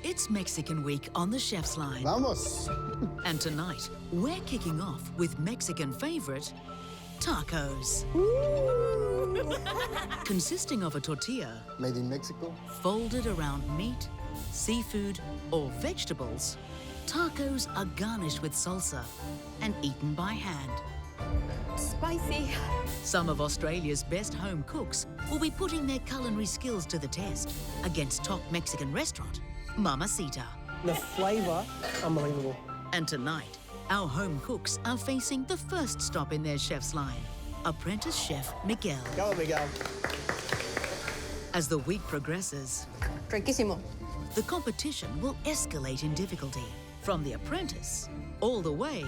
It's Mexican Week on the Chef's Line. Vamos! And tonight, we're kicking off with Mexican favourite, tacos. Consisting of a tortilla Made in Mexico. folded around meat, seafood or vegetables, tacos are garnished with salsa and eaten by hand. Spicy. Some of Australia's best home cooks will be putting their culinary skills to the test against top Mexican restaurant, Mamasita. The flavour, unbelievable. And tonight, our home cooks are facing the first stop in their chef's line, apprentice chef Miguel. Go on, Miguel. As the week progresses, Riquísimo. the competition will escalate in difficulty, from the apprentice all the way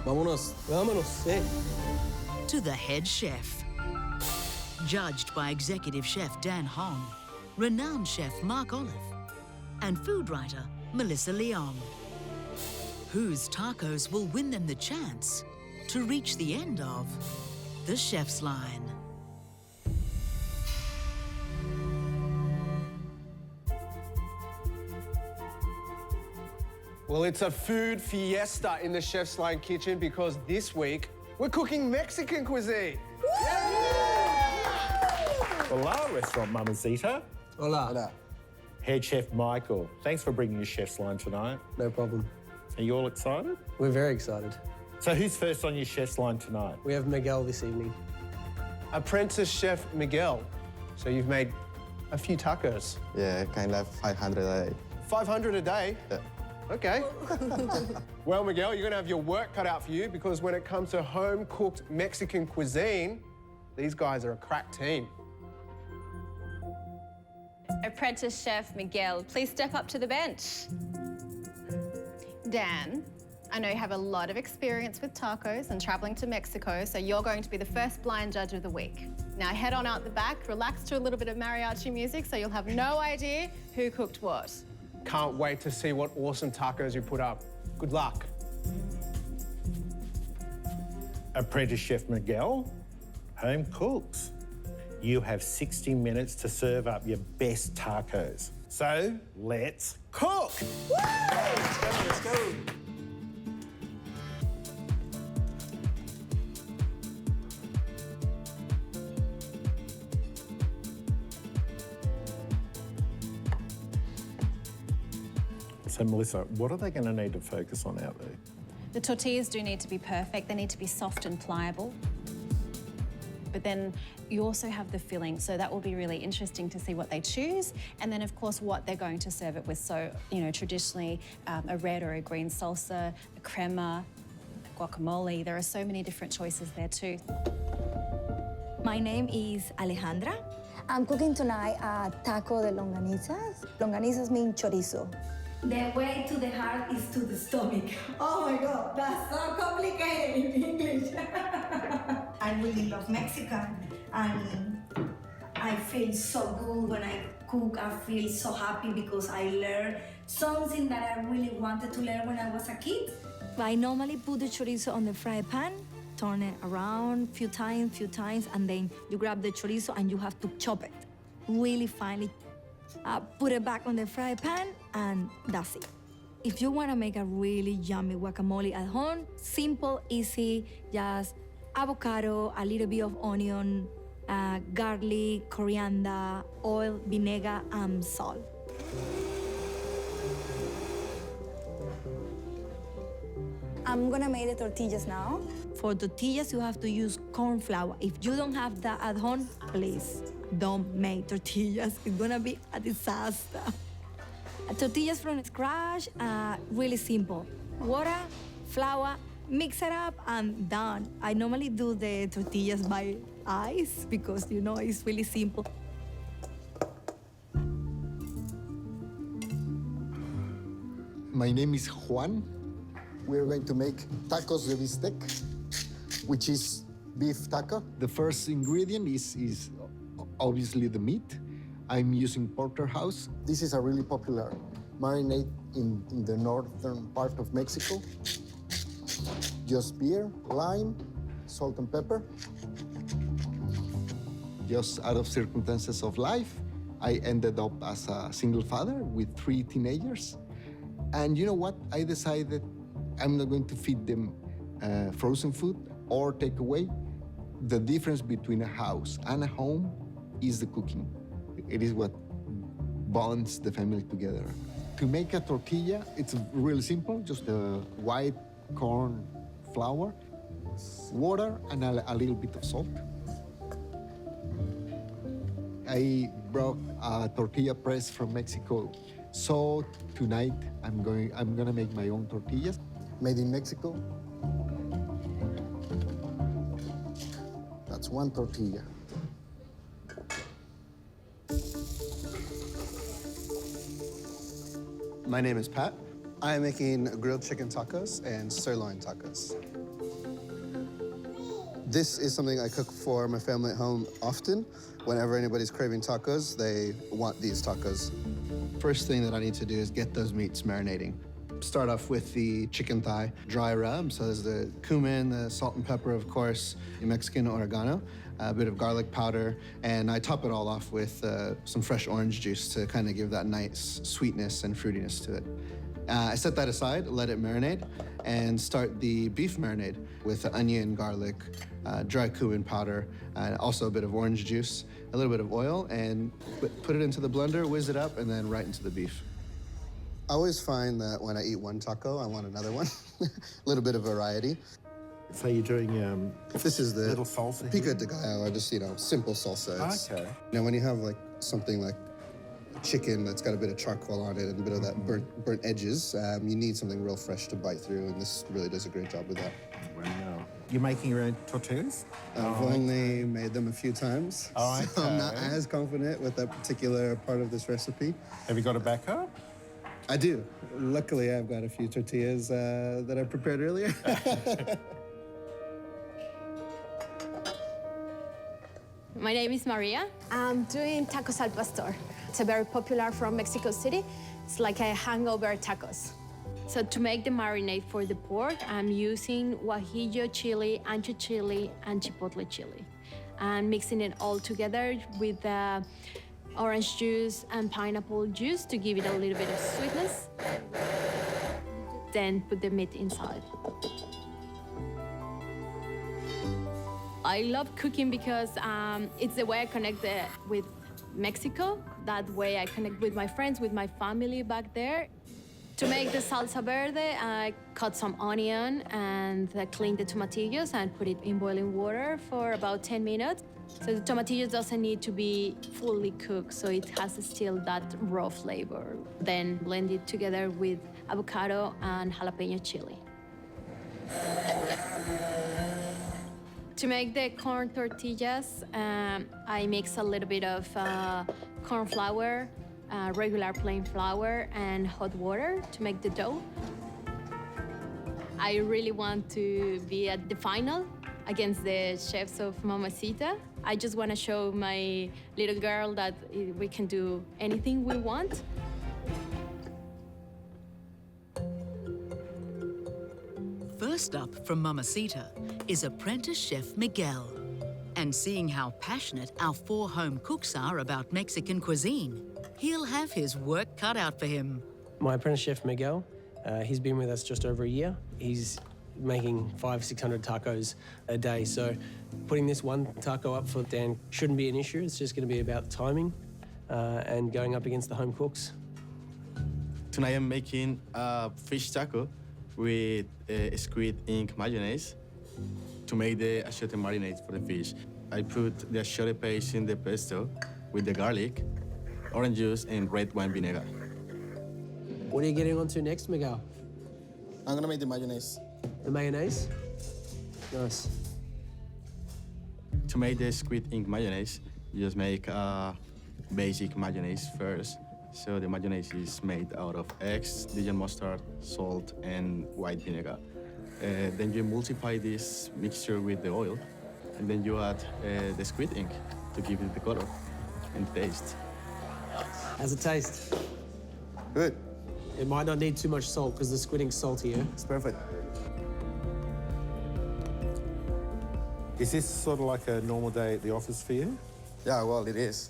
Vámonos. Vámonos, sí. to the head chef. Judged by executive chef Dan Hong, renowned chef Mark Olive, and food writer Melissa Leong. Whose tacos will win them the chance to reach the end of the chef's line? Well, it's a food fiesta in the Chef's Line kitchen because this week we're cooking Mexican cuisine. Hola, Restaurant Mamasita. Hola. Hola. Head Chef Michael, thanks for bringing your Chef's Line tonight. No problem. Are you all excited? We're very excited. So who's first on your Chef's Line tonight? We have Miguel this evening. Apprentice Chef Miguel. So you've made a few tacos. Yeah, kind of 500 a day. 500 a day? Yeah. Okay. Well, Miguel, you're gonna have your work cut out for you because when it comes to home-cooked Mexican cuisine, these guys are a crack team. Apprentice Chef Miguel, please step up to the bench. Dan, I know you have a lot of experience with tacos and traveling to Mexico, so you're going to be the first blind judge of the week. Now head on out the back, relax to a little bit of mariachi music so you'll have no idea who cooked what. Can't wait to see what awesome tacos you put up. Good luck. Apprentice Chef Miguel, home cooks. You have 60 minutes to serve up your best tacos. So let's cook. Let's go. So Melissa, what are they going to need to focus on out there? The tortillas do need to be perfect. They need to be soft and pliable. But then you also have the filling, so that will be really interesting to see what they choose. And then, of course, what they're going to serve it with. So, you know, traditionally, a red or a green salsa, a crema, guacamole. There are so many different choices there too. My name is Alejandra. I'm cooking tonight a taco de longanizas. Longanizas mean chorizo. The way to the heart is to the stomach. Oh my God, that's so complicated in English. I really love Mexican and I feel so good when I cook. I feel so happy because I learned something that I really wanted to learn when I was a kid. I normally put the chorizo on the fry pan, turn it around few times, and then you grab the chorizo and you have to chop it really finely. Put it back on the fry pan, and that's it. If you want to make a really yummy guacamole at home, simple, easy, just avocado, a little bit of onion, garlic, coriander, oil, vinegar, and salt. I'm gonna make the tortillas now. For tortillas, you have to use corn flour. If you don't have that at home, please don't make tortillas. It's gonna be a disaster. Tortillas from scratch, really simple. Water, flour, mix it up, and done. I normally do the tortillas by ice because, you know, it's really simple. My name is Juan. We're going to make tacos de bistec, which is beef taco. The first ingredient is obviously the meat. I'm using porterhouse. This is a really popular marinade in the northern part of Mexico. Just beer, lime, salt and pepper. Just out of circumstances of life, I ended up as a single father with 3 teenagers. And you know what? I decided I'm not going to feed them frozen food or takeaway. The difference between a house and a home is the cooking. It is what bonds the family together. To make a tortilla, it's really simple, just the white corn flour, water, and a little bit of salt. I brought a tortilla press from Mexico. So tonight, I'm gonna make my own tortillas, made in Mexico. That's 1 tortilla. My name is Pat. I am making grilled chicken tacos and sirloin tacos. This is something I cook for my family at home often. Whenever anybody's craving tacos, they want these tacos. First thing that I need to do is get those meats marinating. Start off with the chicken thigh, dry rub. So there's the cumin, the salt and pepper, of course, the Mexican oregano, a bit of garlic powder, and I top it all off with some fresh orange juice to kind of give that nice sweetness and fruitiness to it. I set that aside, let it marinate, and start the beef marinade with onion, garlic, dry cumin powder, also a bit of orange juice, a little bit of oil, and put it into the blender, whiz it up, and then right into the beef. I always find that when I eat 1 taco, I want another one. A little bit of variety. So you're doing This is the little salsa pico here? de gallo, or just, simple salsa. Okay. Now, when you have something like chicken that's got a bit of charcoal on it and a bit of that burnt edges, you need something real fresh to bite through, and this really does a great job with that. Wow. You're making your own tortillas? I've only made them a few times, Oh, so I'm not okay. as confident with that particular part of this recipe. Have you got a backup? I do. Luckily, I've got a few tortillas that I prepared earlier. My name is Maria. I'm doing tacos al pastor. It's a very popular from Mexico City. It's like a hangover tacos. So to make the marinade for the pork, I'm using guajillo chili, ancho chili, and chipotle chili. And mixing it all together with orange juice and pineapple juice to give it a little bit of sweetness. Then put the meat inside. I love cooking because it's the way I connect with Mexico. That way I connect with my friends, with my family back there. To make the salsa verde, I cut some onion and clean the tomatillos and put it in boiling water for about 10 minutes. So the tomatillo doesn't need to be fully cooked, so it has still that raw flavor. Then blend it together with avocado and jalapeno chili. To make the corn tortillas, I mix a little bit of corn flour, regular plain flour, and hot water to make the dough. I really want to be at the final against the chefs of Mamasita. I just want to show my little girl that we can do anything we want. First up from Mamasita is apprentice chef Miguel. And seeing how passionate our 4 home cooks are about Mexican cuisine, he'll have his work cut out for him. My apprentice chef, Miguel, he's been with us just over a year. He's making 500-600 tacos a day. So putting this 1 taco up for Dan shouldn't be an issue. It's just going to be about timing and going up against the home cooks. Tonight I'm making a fish taco with squid ink mayonnaise to make the achiote marinade for the fish. I put the achiote paste in the pesto with the garlic, orange juice, and red wine vinegar. What are you getting onto next, Miguel? I'm gonna make the mayonnaise. The mayonnaise? Nice. To make the squid ink mayonnaise, you just make a basic mayonnaise first. So the mayonnaise is made out of eggs, Dijon mustard, salt, and white vinegar. Then you multiply this mixture with the oil, and then you add the squid ink to give it the color and taste. How's it taste? Good. It might not need too much salt because the squid ink's saltier. It's perfect. Is this sort of like a normal day at the office for you? Yeah, well, it is.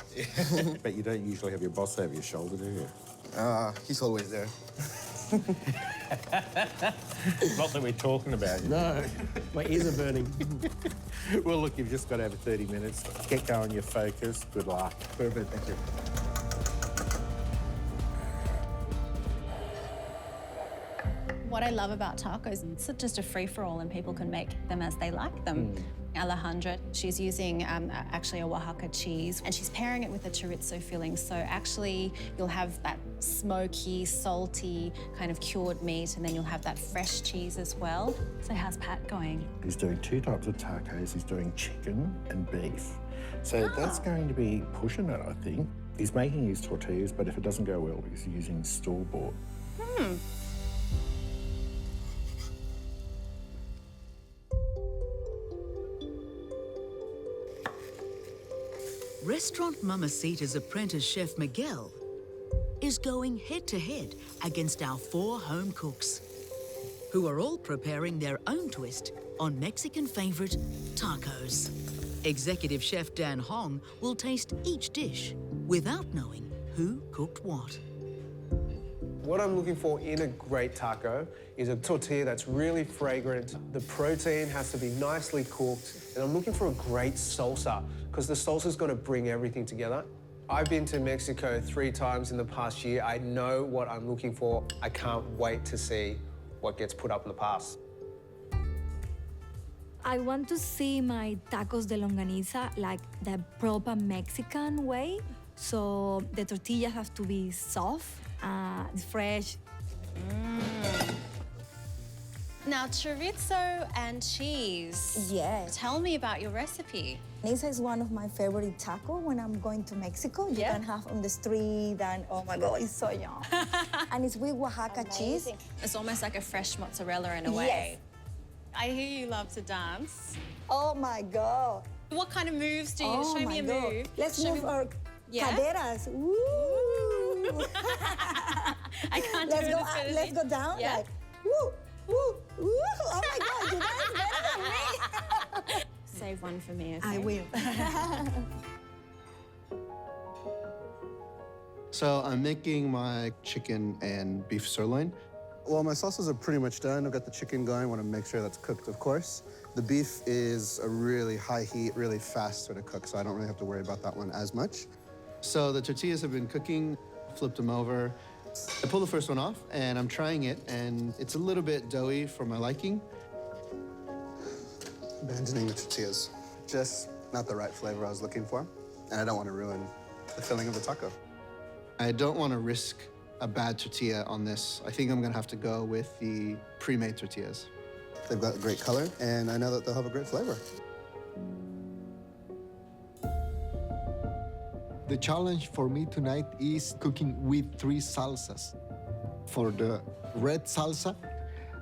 But you don't usually have your boss over your shoulder, do you? He's always there. Not that we're talking about you. No, my ears are burning. Well, look, you've just got over 30 minutes. Get going, you're focused. Good luck. Perfect, thank you. What I love about tacos, it's just a free-for-all and people can make them as they like them. Alejandra, she's using actually a Oaxaca cheese and she's pairing it with a chorizo filling. So actually you'll have that smoky, salty kind of cured meat and then you'll have that fresh cheese as well. So how's Pat going? He's doing 2 types of tacos. He's doing chicken and beef. So that's going to be pushing it, I think. He's making his tortillas, but if it doesn't go well, he's using store-bought. Restaurant Mamasita's apprentice chef Miguel is going head-to-head against our 4 home cooks, who are all preparing their own twist on Mexican favourite tacos. Executive Chef Dan Hong will taste each dish without knowing who cooked what. What I'm looking for in a great taco is a tortilla that's really fragrant. The protein has to be nicely cooked. And I'm looking for a great salsa because the salsa is going to bring everything together. I've been to Mexico 3 times in the past year. I know what I'm looking for. I can't wait to see what gets put up in the pass. I want to see my tacos de longaniza like the proper Mexican way. So the tortillas have to be soft, fresh. Now, chorizo and cheese. Yes. Tell me about your recipe. Longaniza is one of my favorite tacos when I'm going to Mexico. You can have on the street and, oh my God, it's so yum. And it's with Oaxaca cheese. It's almost like a fresh mozzarella in a way. Yes. I hear you love to dance. Oh my God. What kind of moves do you? Oh Show my me a God. move. Let's Show move me- our caderas. Woo. I can't Let's do go it as good as let's you. go down Yeah. like woo, woo, woo. Oh my God, you guys better than me. Save one for me, okay? I will. So I'm making my chicken and beef sirloin. Well, my salsas are pretty much done. I've got the chicken going. I want to make sure that's cooked, of course. The beef is a really high heat, really fast sort of cook, so I don't really have to worry about that one as much. So the tortillas have been cooking, flipped them over. I pulled the first one off, and I'm trying it, and it's a little bit doughy for my liking. Abandoning the tortillas. Just not the right flavor I was looking for, and I don't want to ruin the filling of the taco. I don't want to risk a bad tortilla on this. I think I'm gonna have to go with the pre-made tortillas. They've got a great color, and I know that they'll have a great flavor. The challenge for me tonight is cooking with 3 salsas. For the red salsa,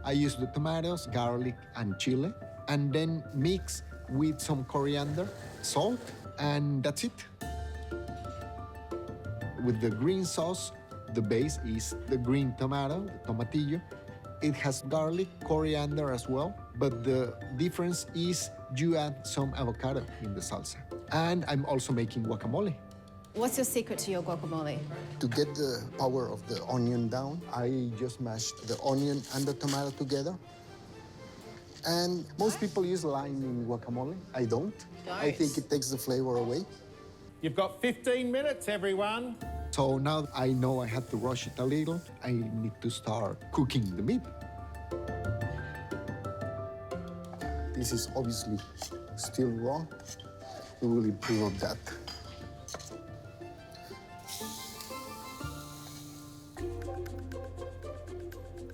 I use the tomatoes, garlic, and chile, and then mix with some coriander, salt, and that's it. With the green sauce, the base is the green tomato, the tomatillo. It has garlic, coriander as well, but the difference is you add some avocado in the salsa. And I'm also making guacamole. What's your secret to your guacamole? To get the power of the onion down, I just mashed the onion and the tomato together. And most people use lime in guacamole. I don't. I think it takes the flavor away. You've got 15 minutes, everyone. So now I know I had to rush it a little. I need to start cooking the meat. This is obviously still raw. We will improve on that.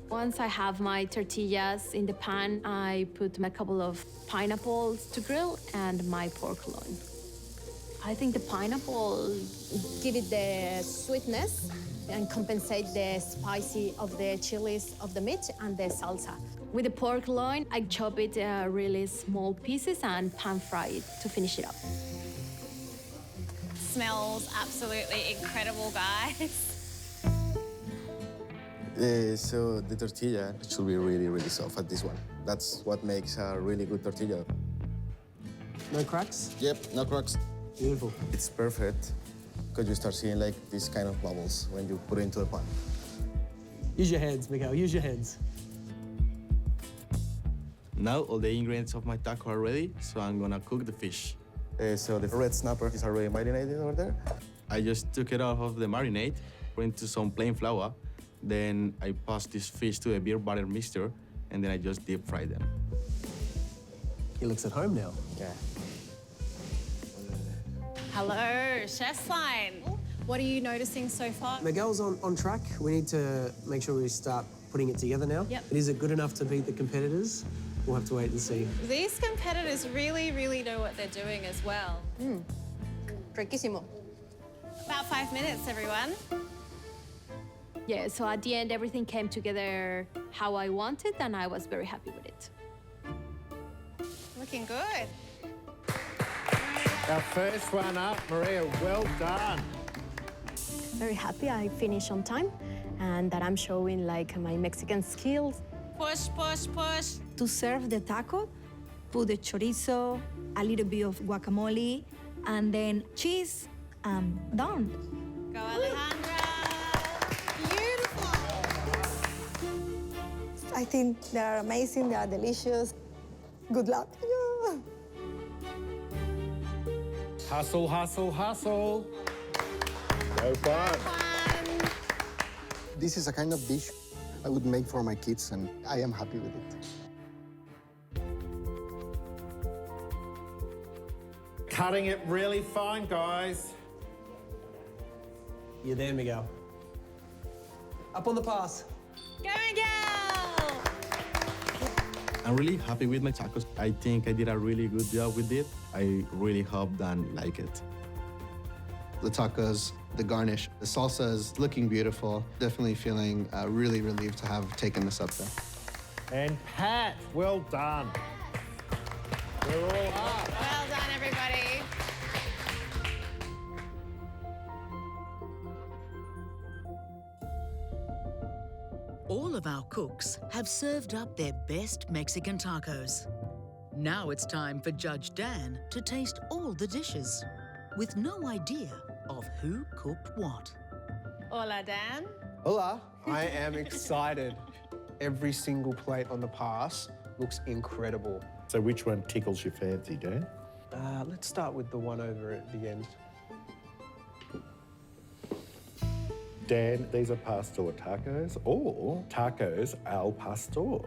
Once I have my tortillas in the pan, I put a couple of pineapples to grill and my pork loin. I think the pineapple give it the sweetness and compensate the spicy of the chilies of the meat and the salsa. With the pork loin, I chop it really small pieces and pan fry it to finish it up. Smells absolutely incredible, guys. So the tortilla should be really, really soft at this one. That's what makes a really good tortilla. No cracks? Yep, no cracks. Beautiful. It's perfect because you start seeing like these kind of bubbles when you put it into the pan. Use your hands, Miguel, use your hands. Now all the ingredients of my taco are ready, so I'm gonna cook the fish. So the red snapper is already marinated over there. I just took it off of the marinade, put into some plain flour, then I pass this fish to a beer butter mixture, and then I just deep fry them. He looks at home now. Yeah. Hello, Chef's Line. What are you noticing so far? Miguel's on track. We need to make sure we start putting it together now. Yep. But is it good enough to beat the competitors? We'll have to wait and see. These competitors really, really know what they're doing as well. Riquísimo. About 5 minutes, everyone. Yeah, so at the end, everything came together how I wanted, and I was very happy with it. Looking good. Our first one up, Maria, well done. Very happy I finished on time and that I'm showing like my Mexican skills. Push, push, push. To serve the taco, put the chorizo, a little bit of guacamole, and then cheese, and done. Go, Alejandra. Beautiful. I think they are amazing, they are delicious. Good luck. Yeah. Hustle, hustle, hustle. So fun. This is a kind of dish I would make for my kids, and I am happy with it. Cutting it really fine, guys. You're there, Miguel. Up on the pass. Go, Miguel. I'm really happy with my tacos. I think I did a really good job with it. I really hope Dan like it. The tacos, the garnish, the salsa is looking beautiful. Definitely feeling really relieved to have taken this up there. And Pat, well done. We're all up. Well done, everybody. All of our cooks have served up their best Mexican tacos. Now it's time for Judge Dan to taste all the dishes, with no idea of who cooked what. Hola, Dan. Hola. I am excited. Every single plate on the pass looks incredible. So which one tickles your fancy, Dan? Let's start with the one over at the end. Dan, these are pastor tacos or tacos al pastor.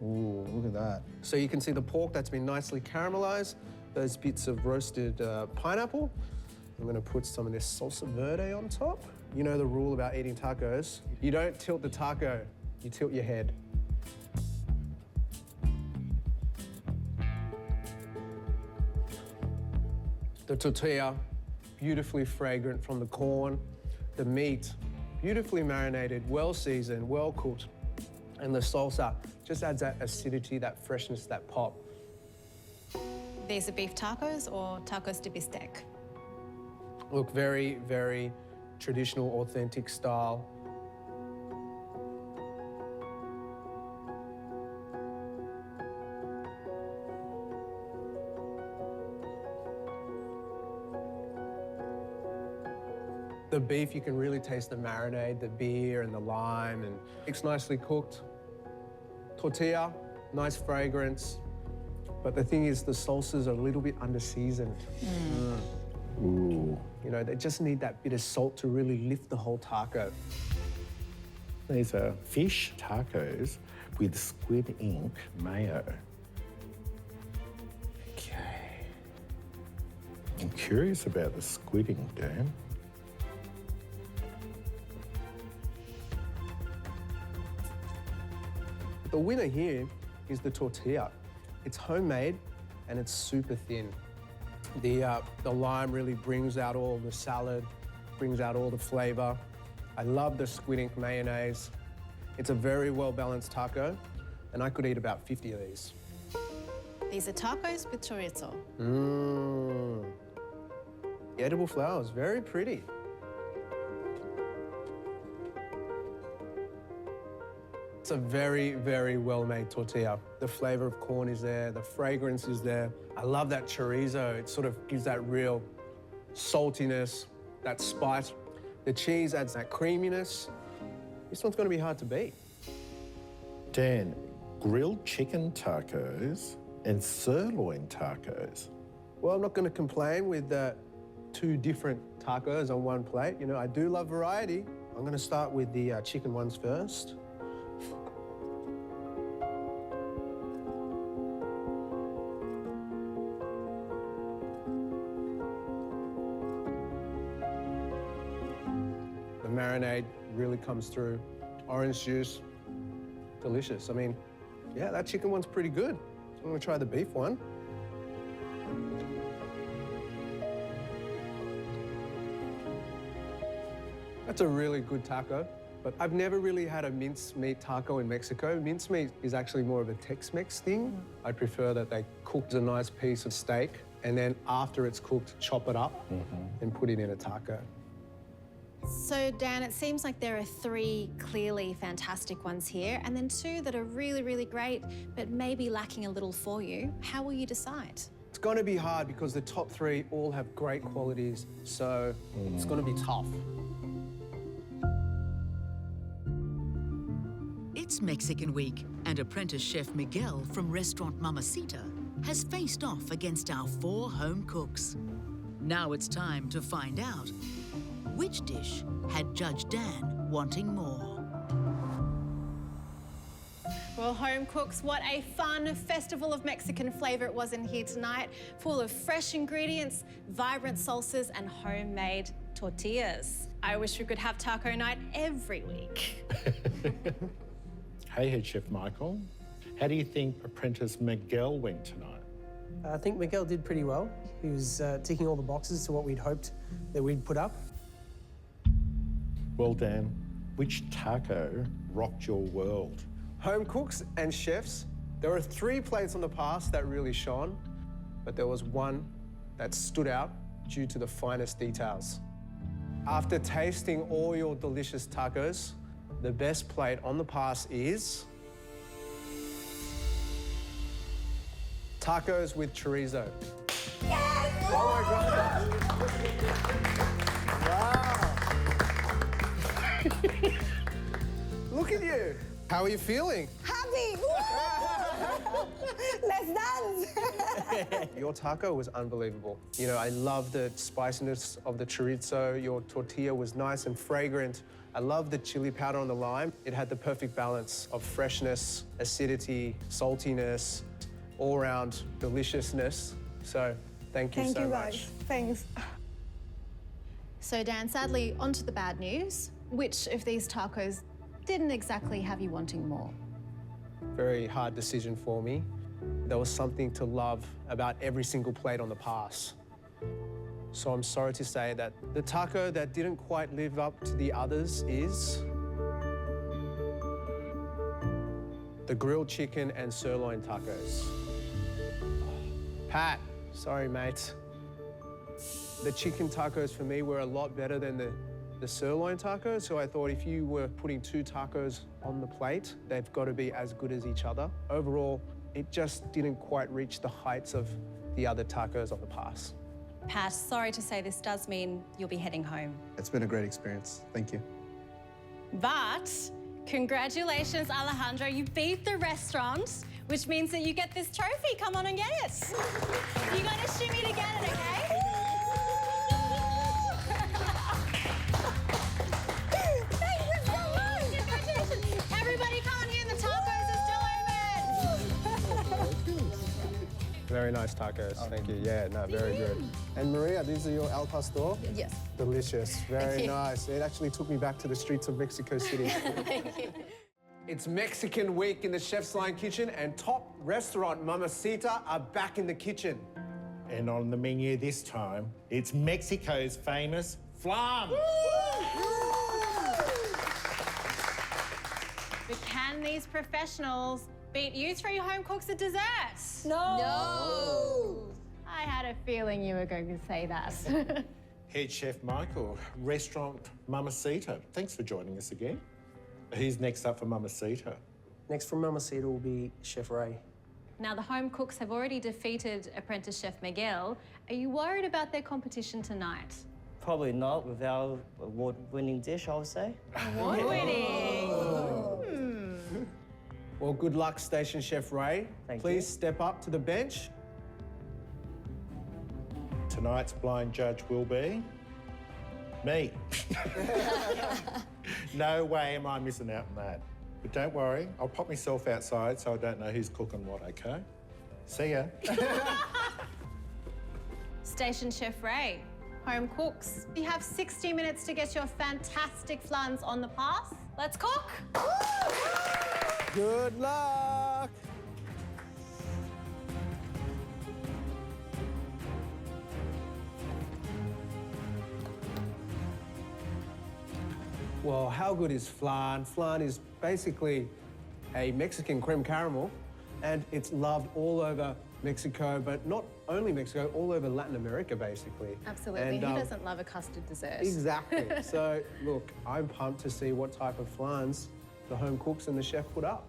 Ooh, look at that. So you can see the pork that's been nicely caramelized, those bits of roasted pineapple. I'm gonna put some of this salsa verde on top. You know the rule about eating tacos. You don't tilt the taco, you tilt your head. The tortilla, beautifully fragrant from the corn. The meat, beautifully marinated, well seasoned, well cooked. And the salsa just adds that acidity, that freshness, that pop. These are beef tacos or tacos de bistec? Look, very, very traditional, authentic style. The beef, you can really taste the marinade, the beer and the lime, and it's nicely cooked. Tortilla, nice fragrance. But the thing is, the salsas are a little bit under-seasoned. Ooh. You know, they just need that bit of salt to really lift the whole taco. These are fish tacos with squid ink mayo. Okay. I'm curious about the squid ink, Dan. The winner here is the tortilla. It's homemade and it's super thin. The lime really brings out all the salad, brings out all the flavor. I love the squid ink mayonnaise. It's a very well-balanced taco, and I could eat about 50 of these. These are tacos with chorizo. The edible flowers, very pretty. It's a very, very well-made tortilla. The flavor of corn is there, the fragrance is there. I love that chorizo. It sort of gives that real saltiness, that spice. The cheese adds that creaminess. This one's going to be hard to beat. Dan, grilled chicken tacos and sirloin tacos. Well, I'm not going to complain with two different tacos on one plate. You know, I do love variety. I'm going to start with the chicken ones first. The marinade really comes through. Orange juice, delicious. I mean, yeah, that chicken one's pretty good. I'm going to try the beef one. That's a really good taco, but I've never really had a mincemeat taco in Mexico. Mincemeat is actually more of a Tex-Mex thing. I prefer that they cook a nice piece of steak and then after it's cooked, chop it up and put it in a taco. So, Dan, it seems like there are 3 clearly fantastic ones here and then 2 that are really, really great, but maybe lacking a little for you. How will you decide? It's going to be hard because the top 3 all have great qualities, so it's going to be tough. It's Mexican week, and apprentice chef Miguel from restaurant Mamasita has faced off against our 4 home cooks. Now it's time to find out which dish had Judge Dan wanting more. Well, home cooks, what a fun festival of Mexican flavour it was in here tonight, full of fresh ingredients, vibrant salsas and homemade tortillas. I wish we could have taco night every week. Hey, Head Chef Michael. How do you think apprentice Miguel went tonight? I think Miguel did pretty well. He was ticking all the boxes to what we'd hoped that we'd put up. Well, Dan, which taco rocked your world? Home cooks and chefs, there were 3 plates on the pass that really shone, but there was one that stood out due to the finest details. After tasting all your delicious tacos, the best plate on the pass is tacos with chorizo. Yes! Oh my God! Wow! Look at you. How are you feeling? Happy! Let's dance! Your taco was unbelievable. You know, I love the spiciness of the chorizo. Your tortilla was nice and fragrant. I love the chili powder on the lime. It had the perfect balance of freshness, acidity, saltiness, all-round deliciousness. So thank you so much. Thanks. So, Dan, sadly, on to the bad news. Which of these tacos didn't exactly have you wanting more? Very hard decision for me. There was something to love about every single plate on the pass. So I'm sorry to say that the taco that didn't quite live up to the others is the grilled chicken and sirloin tacos. Pat, sorry, mate. The chicken tacos for me were a lot better than the sirloin tacos, so I thought if you were putting 2 tacos on the plate, they've got to be as good as each other. Overall, it just didn't quite reach the heights of the other tacos on the pass. Pat, sorry to say this does mean you'll be heading home. It's been a great experience. Thank you. But congratulations, Alejandro. You beat the restaurant, which means that you get this trophy. Come on and get it. You got to shimmy to get it, okay? Thank you so much! Congratulations. Everybody come on here, the tacos are still open. Very nice tacos, thank you. Yeah, no, very good. And Maria, these are your al pastor? Yes. Delicious, very Thank you. nice. It actually took me back to the streets of Mexico City. Thank you. It's Mexican week in the Chef's Line kitchen, and top restaurant Mamasita are back in the kitchen. And on the menu this time, it's Mexico's famous flan. But can these professionals beat you 3 home cooks at dessert? No! I had a feeling you were going to say that. Head Chef Michael, restaurant Mamasita. Thanks for joining us again. Who's next up for Mamasita? Next from Mamasita will be Chef Ray. Now, the home cooks have already defeated apprentice chef Miguel. Are you worried about their competition tonight? Probably not with our award-winning dish, I would say. Award-winning! Well, good luck, Station Chef Ray. Thank Please you. step up to the bench. Tonight's blind judge will be me. No way am I missing out on that. But don't worry, I'll pop myself outside so I don't know who's cooking what, okay? See ya. Station Chef Ray, home cooks. You have 60 minutes to get your fantastic flans on the path. Let's cook! Good luck. Well, how good is flan? Flan is basically a Mexican creme caramel, and it's loved all over Mexico, but not only Mexico, all over Latin America, basically. Absolutely. And, Who doesn't love a custard dessert? Exactly. So, look, I'm pumped to see what type of flans the home cooks and the chef put up.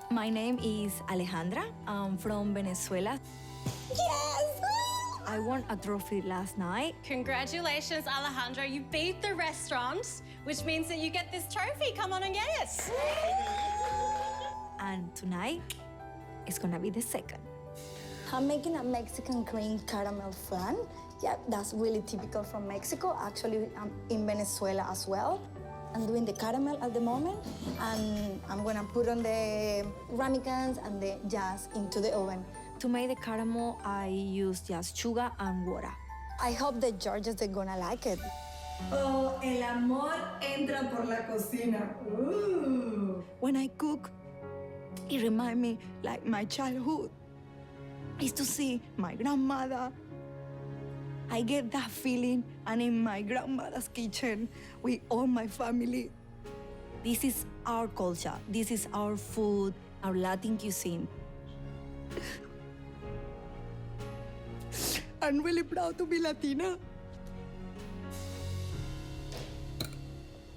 My name is Alejandra. I'm from Venezuela. Yes! I won a trophy last night. Congratulations, Alejandro. You beat the restaurant, which means that you get this trophy. Come on and get it. And tonight, it's gonna be the second. I'm making a Mexican cream caramel flan. Yeah, that's really typical from Mexico. Actually, I'm in Venezuela as well. I'm doing the caramel at the moment, and I'm gonna put on the ramekins and the jazz into the oven. To make the caramel, I use just sugar and water. I hope the judges are gonna like it. Oh, el amor entra por la cocina. Ooh. When I cook, it reminds me like my childhood. Is to see my grandmother. I get that feeling, and in my grandmother's kitchen with all my family. This is our culture. This is our food, our Latin cuisine. I'm really proud to be Latina.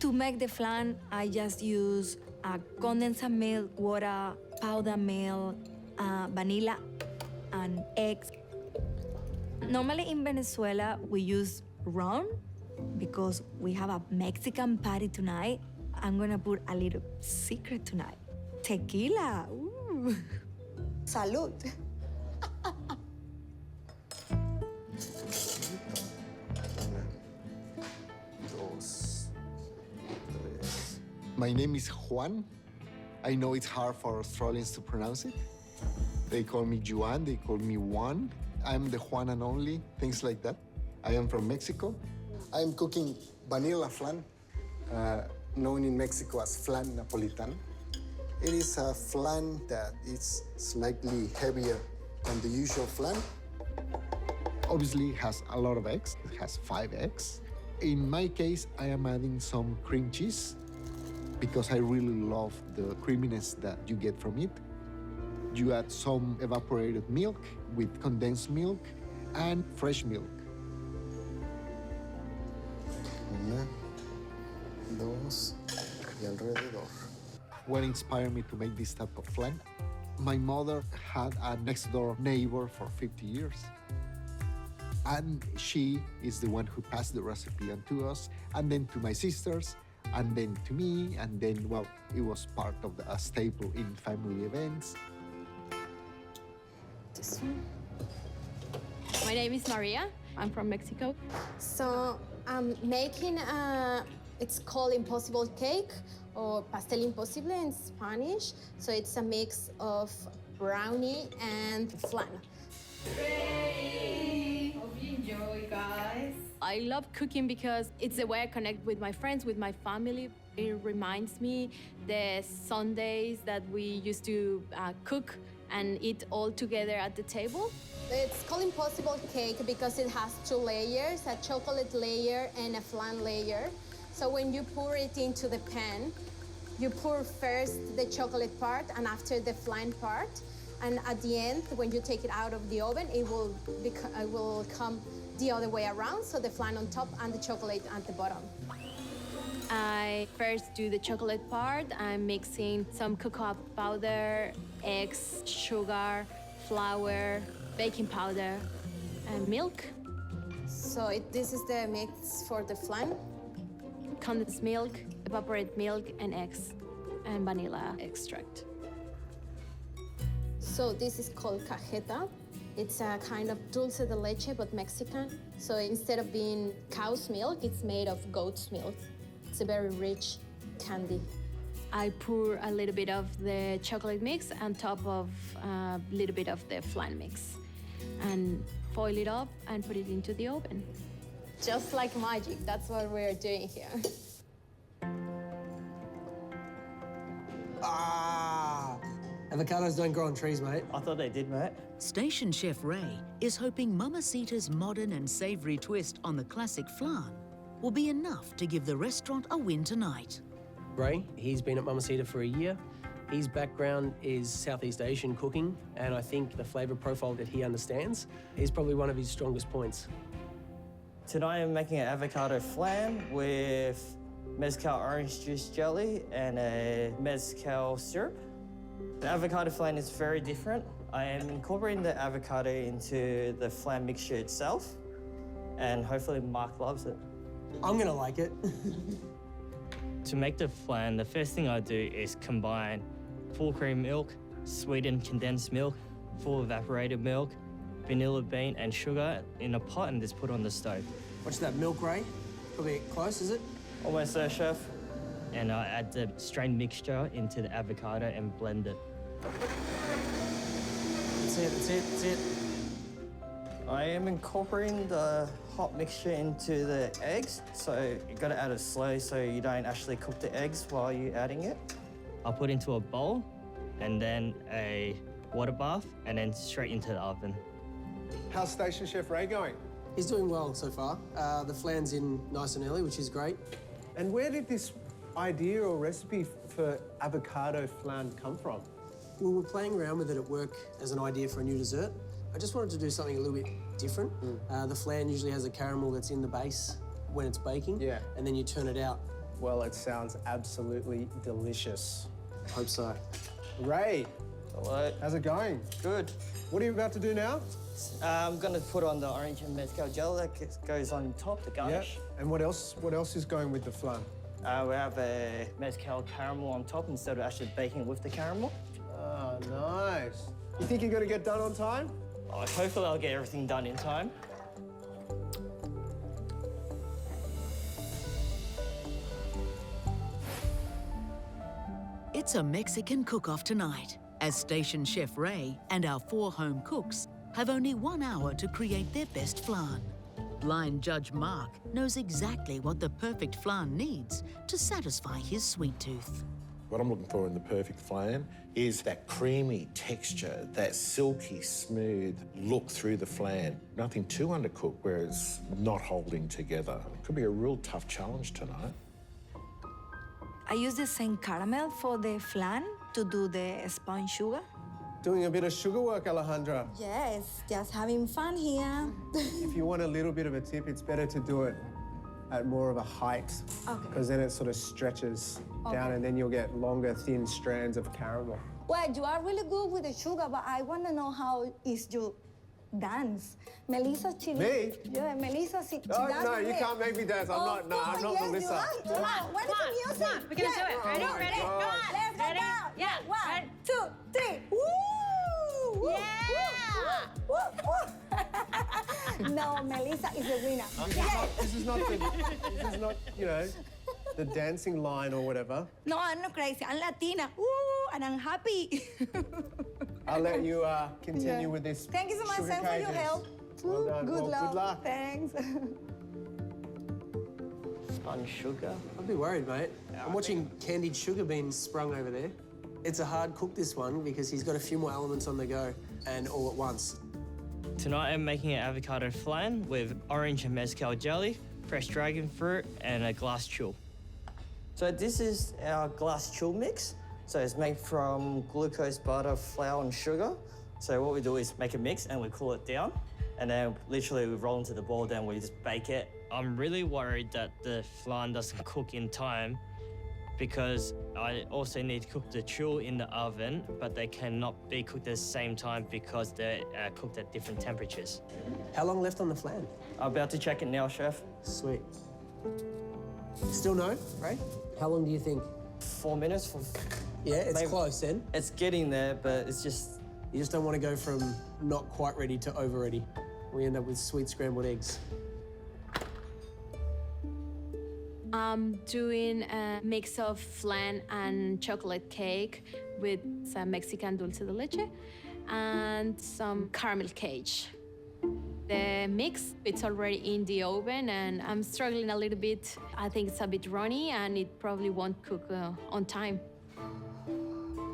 To make the flan, I just use condensed milk, water, powdered milk, vanilla, and eggs. Normally in Venezuela, we use rum because we have a Mexican party tonight. I'm gonna put a little secret tonight. Tequila. Ooh. Salud. My name is Juan. I know it's hard for Australians to pronounce it. They call me Juan, they call me Juan. I'm the Juan and only, things like that. I am from Mexico. I'm cooking vanilla flan, known in Mexico as flan napolitan. It is a flan that is slightly heavier than the usual flan. Obviously, it has a lot of eggs. It has 5 eggs. In my case, I am adding some cream cheese because I really love the creaminess that you get from it. You add some evaporated milk with condensed milk and fresh milk. 1, 2 y alrededor. What inspired me to make this type of flan? My mother had a next-door neighbor for 50 years. And she is the one who passed the recipe on to us, and then to my sisters, and then to me, and then, well, it was part of a staple in family events. My name is Maria. I'm from Mexico. So I'm making it's called impossible cake or pastel imposible in Spanish. So it's a mix of brownie and flan. Hope you enjoy, guys. I love cooking because it's the way I connect with my friends, with my family. It reminds me the Sundays that we used to cook and eat all together at the table. It's called impossible cake because it has 2 layers, a chocolate layer and a flan layer. So when you pour it into the pan, you pour first the chocolate part and after the flan part. And at the end, when you take it out of the oven, it will come the other way around, so the flan on top and the chocolate at the bottom. I first do the chocolate part. I'm mixing some cocoa powder, eggs, sugar, flour, baking powder, and milk. So this is the mix for the flan? Condensed milk, evaporated milk, and eggs, and vanilla extract. So this is called cajeta. It's a kind of dulce de leche, but Mexican. So instead of being cow's milk, it's made of goat's milk. It's a very rich candy. I pour a little bit of the chocolate mix on top of a little bit of the flan mix and foil it up and put it into the oven. Just like magic, that's what we're doing here. Avocados don't grow on trees, mate. I thought they did, mate. Station Chef Ray is hoping Mamasita's modern and savoury twist on the classic flan will be enough to give the restaurant a win tonight. Ray, he's been at Mamasita for a year. His background is Southeast Asian cooking, and I think the flavour profile that he understands is probably one of his strongest points. Tonight I'm making an avocado flan with mezcal orange juice jelly and a mezcal syrup. The avocado flan is very different. I am incorporating the avocado into the flan mixture itself, and hopefully Mark loves it. I'm gonna like it. To make the flan, the first thing I do is combine full cream milk, sweetened condensed milk, full evaporated milk, vanilla bean and sugar in a pot and just put on the stove. What's that milk, Ray? Probably close, is it? Almost there, chef. And I add the strained mixture into the avocado and blend it. That's it, that's it, that's it. I am incorporating the hot mixture into the eggs, so you gotta add it slow so you don't actually cook the eggs while you're adding it. I'll put into a bowl and then a water bath and then straight into the oven. How's Station Chef Ray going? He's doing well so far. The flan's in nice and early, which is great. And where did this idea or recipe for avocado flan come from? We were playing around with it at work as an idea for a new dessert. I just wanted to do something a little bit different. The flan usually has a caramel that's in the base when it's baking, and then you turn it out. Well, it sounds absolutely delicious. Hope so. Ray, hello. How's it going? Good. What are you about to do now? I'm gonna put on the orange and mezcal gel that goes on top, the garnish. Yeah. And what else is going with the flan? We have a mezcal caramel on top instead of actually baking with the caramel. Oh, nice. You think you're gonna get done on time? Hopefully I'll get everything done in time. It's a Mexican cook-off tonight, as Station Chef Ray and our 4 home cooks have only 1 hour to create their best flan. Blind Judge Mark knows exactly what the perfect flan needs to satisfy his sweet tooth. What I'm looking for in the perfect flan is that creamy texture, that silky smooth look through the flan. Nothing too undercooked where it's not holding together. It could be a real tough challenge tonight. I use the same caramel for the flan to do the spun sugar. Doing a bit of sugar work, Alejandra. Yes, just having fun here. If you want a little bit of a tip, it's better to do it at more of a height, because then it sort of stretches down and then you'll get longer, thin strands of caramel. Well, you are really good with the sugar, but I want to know how is your dance. Melissa, she... Me? Yeah, Melissa, she Oh, dance no, you with can't make me dance. I'm not Melissa. Come on, where's the music? We're gonna do it. Ready? Oh, Ready? God. Come on. Let's go Ready? down. Yeah. 1, 2, 3. Woo! Woo! Yeah! Woo! Woo! No, Melissa is the winner. This is not, you know, the dancing line or whatever. No, I'm not crazy. I'm Latina. Woo! And I'm happy. I'll let you continue with this. Thank you so much, sugar Sam, for your cages. help. Well done. Good Well, luck. good luck. Thanks. Spun sugar. I'd be worried, mate. I'm watching candied sugar being sprung over there. It's a hard cook, this one, because he's got a few more elements on the go and all at once. Tonight I'm making an avocado flan with orange and mezcal jelly, fresh dragon fruit, and a glass chill. So this is our glass chill mix. So it's made from glucose, butter, flour, and sugar. So what we do is make a mix and we cool it down. And then literally we roll into the ball, then we just bake it I'm really worried that the flan doesn't cook in time because I also need to cook the chul in the oven, but they cannot be cooked at the same time because they're cooked at different temperatures. How long left on the flan? I'm about to check it now, Chef. Sweet. Still no, right? How long do you think? 4 minutes. Yeah, it's Maybe. close then. It's getting there, but it's just... You just don't want to go from not quite ready to over ready. We end up with sweet scrambled eggs. I'm doing a mix of flan and chocolate cake with some Mexican dulce de leche and some caramel cake. The mix, it's already in the oven and I'm struggling a little bit. I think it's a bit runny and it probably won't cook on time.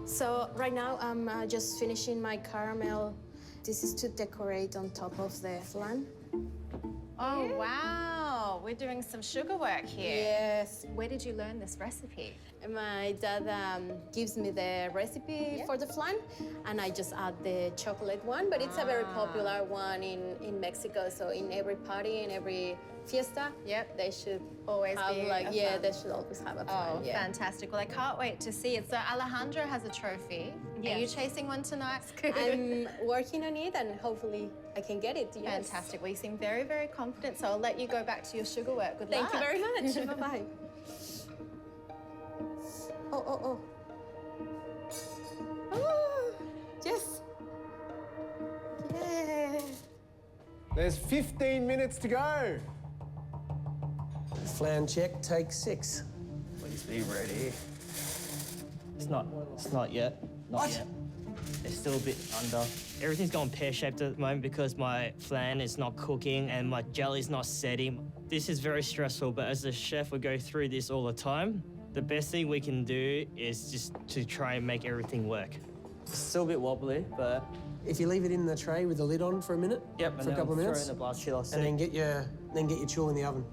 So right now I'm just finishing my caramel. This is to decorate on top of the flan. Oh, wow. We're doing some sugar work here. Yes. Where did you learn this recipe? My dad gives me the recipe for the flan, and I just add the chocolate one, but it's a very popular one in Mexico. So in every party, in every fiesta, they should always have be like, a yeah, flan. they should always have a flan. Oh, fantastic. Well, I can't wait to see it. So Alejandra has a trophy. Yes. Are you chasing one tonight? I'm working on it, and hopefully I can get it, yes. Fantastic. Well, you seem very, very confident, so I'll let you go back to your sugar work. Good luck. Thank you very much. Bye-bye. Oh. Oh, yes. Yeah. There's 15 minutes to go. Flan check, take 6. Please be ready. It's not yet. Not yet. It's still a bit under. Everything's going pear-shaped at the moment because my flan is not cooking and my jelly's not setting. This is very stressful, but as a chef, we go through this all the time. The best thing we can do is just to try and make everything work. It's still a bit wobbly, but... If you leave it in the tray with the lid on for a minute, Yep, for a couple of minutes, throw it in the blast chiller. and then get your chul in the oven.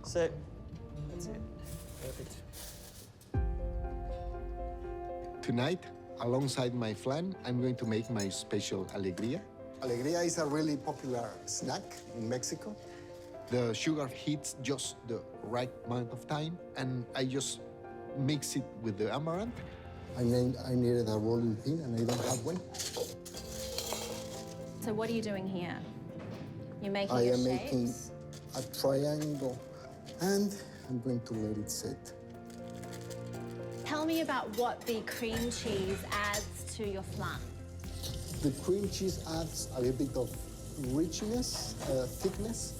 So, that's it. Perfect. Tonight, alongside my flan, I'm going to make my special alegría. Alegría is a really popular snack in Mexico. The sugar hits just the right amount of time, and I just mix it with the amaranth. I needed a rolling pin, and I don't have one. So what are you doing here? You're making I your am shapes? making a triangle, and I'm going to let it set. Tell me about what the cream cheese adds to your flan. The cream cheese adds a little bit of richness, thickness.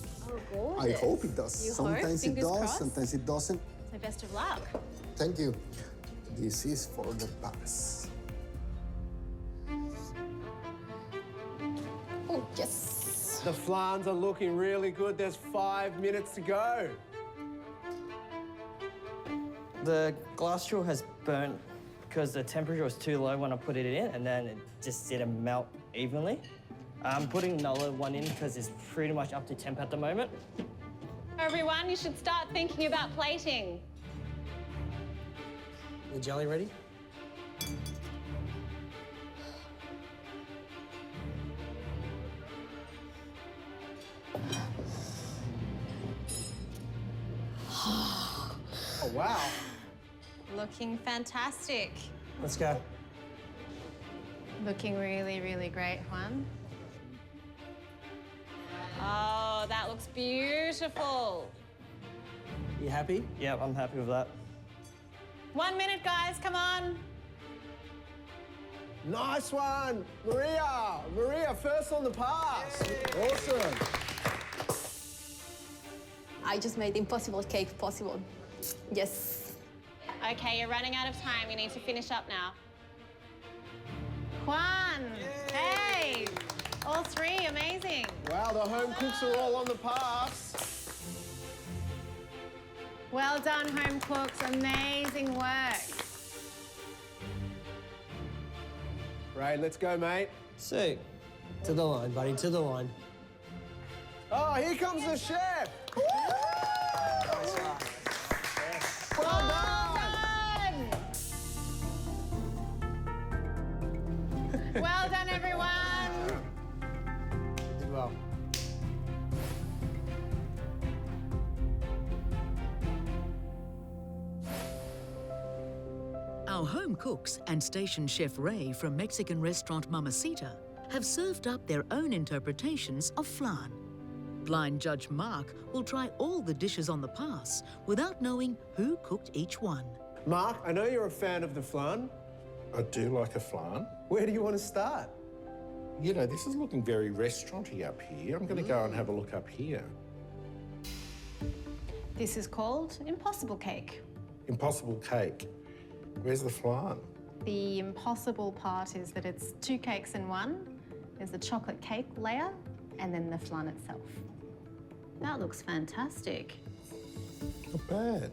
Oh, I hope it does. You Sometimes hope? it Fingers does, crossed? sometimes it doesn't. So best of luck. Thank you. This is for the pass. Oh, yes. The flans are looking really good. There's 5 minutes to go. the glass straw has burnt because the temperature was too low when I put it in, and then it just didn't melt evenly. I'm putting another one in because it's pretty much up to temp at the moment. Everyone, you should start thinking about plating. The jelly ready? Oh, wow. Looking fantastic. Let's go. Looking really, really great, Juan. Oh, that looks beautiful. You happy? Yeah, I'm happy with that. 1 minute, guys, come on. Nice one, Maria. Maria, first on the pass. Awesome. I just made the impossible cake possible. Yes. Okay, you're running out of time. You need to finish up now. Juan, hey, all three, amazing. Wow, the home cooks are all on the pass. Well done, home cooks, amazing work. Right, let's go, mate. Sick. To the line, buddy, to the line. Oh, here comes the chef. Well done. Well done, everyone. Did well. Our home cooks and station chef Ray from Mexican restaurant Mamasita have served up their own interpretations of flan. Blind judge Mark will try all the dishes on the pass without knowing who cooked each one. Mark, I know you're a fan of the flan. I do like a flan. Where do you want to start? You know, this is looking very restaurant-y up here. I'm going to go and have a look up here. This is called impossible cake. Impossible cake. Where's the flan? The impossible part is that it's 2 cakes in one. There's the chocolate cake layer and then the flan itself. That looks fantastic. Not bad.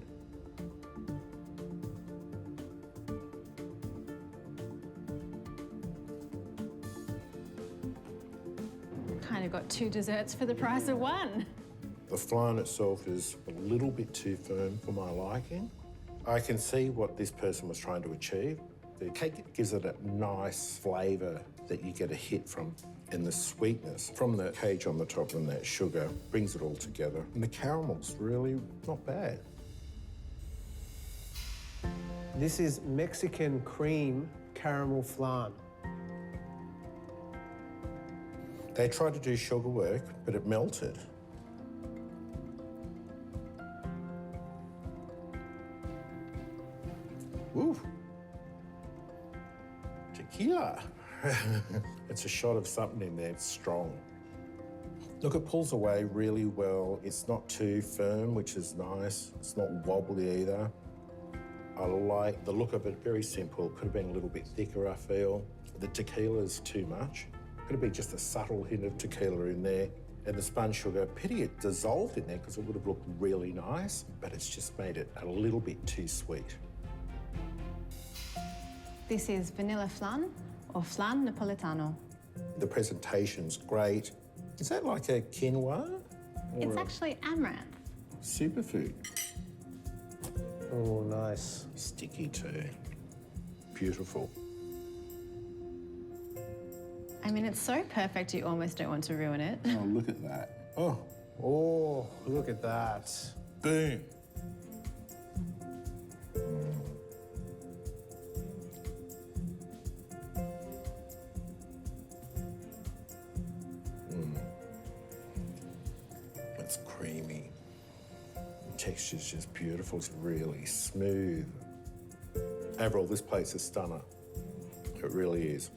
Kind of got 2 desserts for the price of 1. The flan itself is a little bit too firm for my liking. I can see what this person was trying to achieve. The cake gives it a nice flavour that you get a hit from, and the sweetness from the cage on the top and that sugar brings it all together. And the caramel's really not bad. This is Mexican cream caramel flan. They tried to do sugar work, but it melted. Ooh. Tequila. It's a shot of something in there, it's strong. Look, it pulls away really well. It's not too firm, which is nice. It's not wobbly either. I like the look of it, very simple. Could have been a little bit thicker, I feel. The tequila's too much. Could have been just a subtle hint of tequila in there. And the spun sugar, pity it dissolved in there because it would have looked really nice, but it's just made it a little bit too sweet. This is vanilla flan or flan napolitano. The presentation's great. Is that like a quinoa? It's actually amaranth. Superfood. Oh, nice. Sticky too. Beautiful. I mean, it's so perfect you almost don't want to ruin it. Oh, look at that. Oh. Oh, look at that. Boom. It's creamy. The texture's just beautiful. It's really smooth. Overall, this place is stunner. It really is.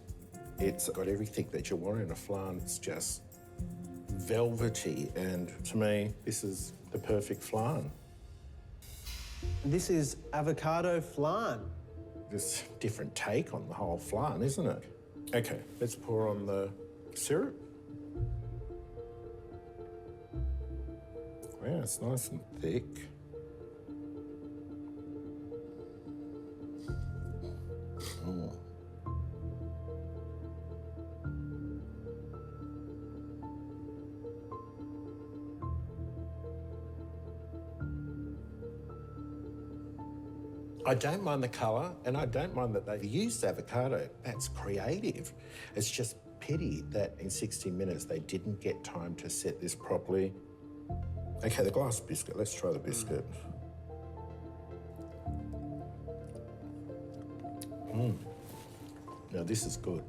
It's got everything that you want in a flan. It's just velvety, and to me, this is the perfect flan. This is avocado flan. This different take on the whole flan, isn't it? Okay, let's pour on the syrup. Yeah, it's nice and thick. Oh. I don't mind the colour, and I don't mind that they've used avocado. That's creative. It's just pity that in 60 minutes they didn't get time to set this properly. Okay, the glass biscuit. Let's try the biscuit. Now this is good.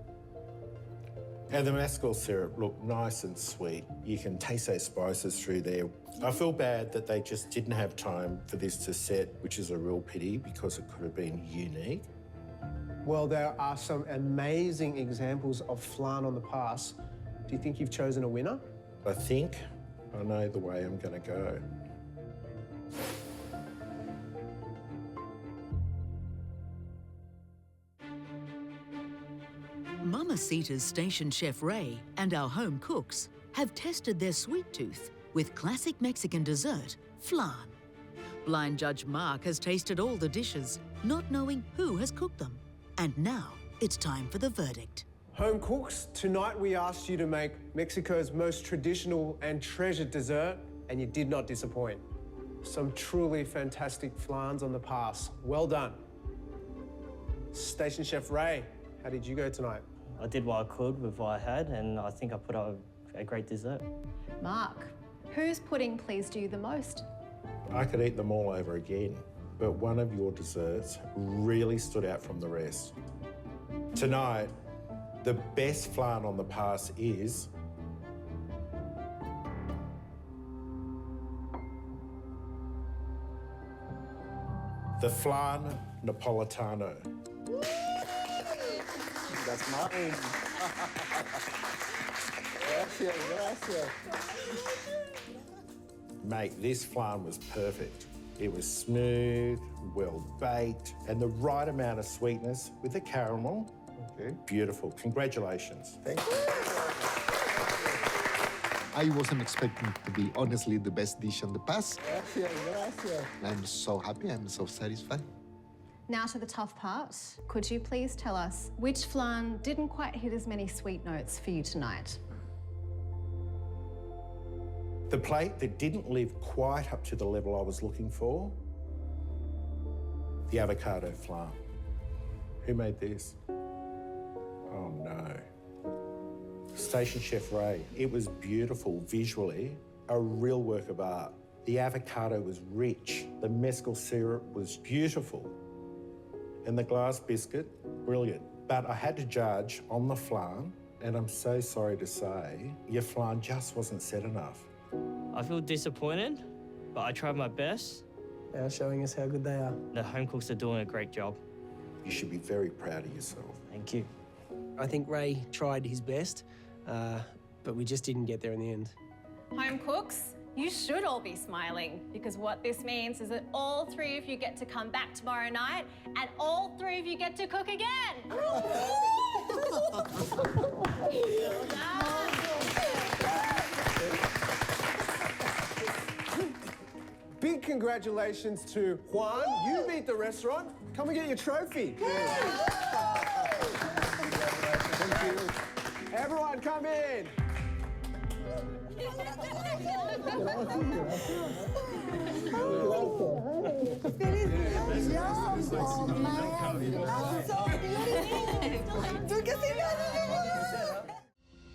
And the mascarpone syrup, look, nice and sweet. You can taste those spices through there. I feel bad that they just didn't have time for this to set, which is a real pity because it could have been unique. Well, there are some amazing examples of flan on the pass. Do you think you've chosen a winner? I think I know the way I'm going to go. Mamasita's station chef Ray and our home cooks have tested their sweet tooth with classic Mexican dessert, flan. Blind judge Mark has tasted all the dishes, not knowing who has cooked them. And now it's time for the verdict. Home cooks, tonight we asked you to make Mexico's most traditional and treasured dessert, and you did not disappoint. Some truly fantastic flans on the pass. Well done. Station chef Ray, how did you go tonight? I did what I could with what I had, and I think I put out a great dessert. Mark, whose pudding pleased you the most? I could eat them all over again. but one of your desserts really stood out from the rest. Tonight, the best flan on the pass is the flan Napolitano. That's mine. Gracias, gracias. Mate, this flan was perfect. It was smooth, well baked, and the right amount of sweetness with the caramel. Okay. Beautiful. Congratulations. Thank you. I wasn't expecting to be, honestly, the best dish on the pass. Gracias, gracias. I'm so happy, I'm so satisfied. Now to the tough part. Could you please tell us which flan didn't quite hit as many sweet notes for you tonight? The plate that didn't live quite up to the level I was looking for, the avocado flan. Who made this? Oh no. Station Chef Ray. It was beautiful visually, a real work of art. The avocado was rich, the mezcal syrup was beautiful, and the glass biscuit, brilliant. But I had to judge on the flan, and I'm so sorry to say, your flan just wasn't set enough. I feel disappointed, but I tried my best. They are showing us how good they are. The home cooks are doing a great job. You should be very proud of yourself. Thank you. I think Ray tried his best, but we just didn't get there in the end. Home cooks, you should all be smiling because what this means is that all three of you get to come back tomorrow night and all three of you get to cook again. Big congratulations to Juan. You beat the restaurant. Come and get your trophy. Thank you. Everyone come in.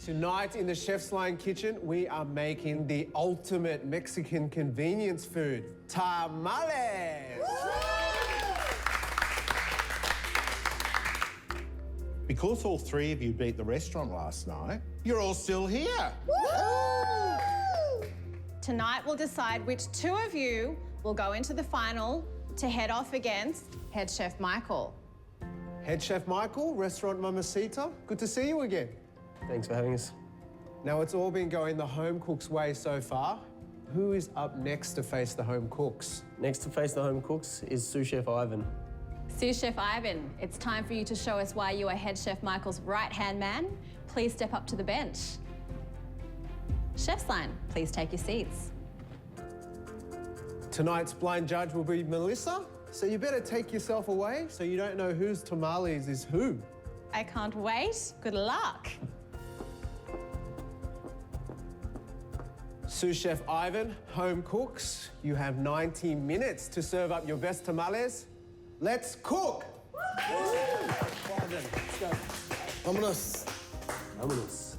Tonight in the Chef's Line kitchen, we are making the ultimate Mexican convenience food, tamales. Because all three of you beat the restaurant last night, you're all still here. Tonight we'll decide which two of you will go into the final to head off against Head Chef Michael. Head Chef Michael, Restaurant Mamasita, good to see you again. Thanks for having us. Now, it's all been going the home cooks' way so far. Who is up next to face the home cooks? Next to face the home cooks is Sous Chef Ivan. Sous Chef Ivan, it's time for you to show us why you are Head Chef Michael's right-hand man. Please step up to the bench. Chef's Line, please take your seats. Tonight's blind judge will be Melissa, so you better take yourself away so you don't know whose tamales is who. I can't wait. Good luck. Sous Chef Ivan, home cooks, you have 90 minutes to serve up your best tamales. Let's cook! Let's go. Vámonos. Vámonos.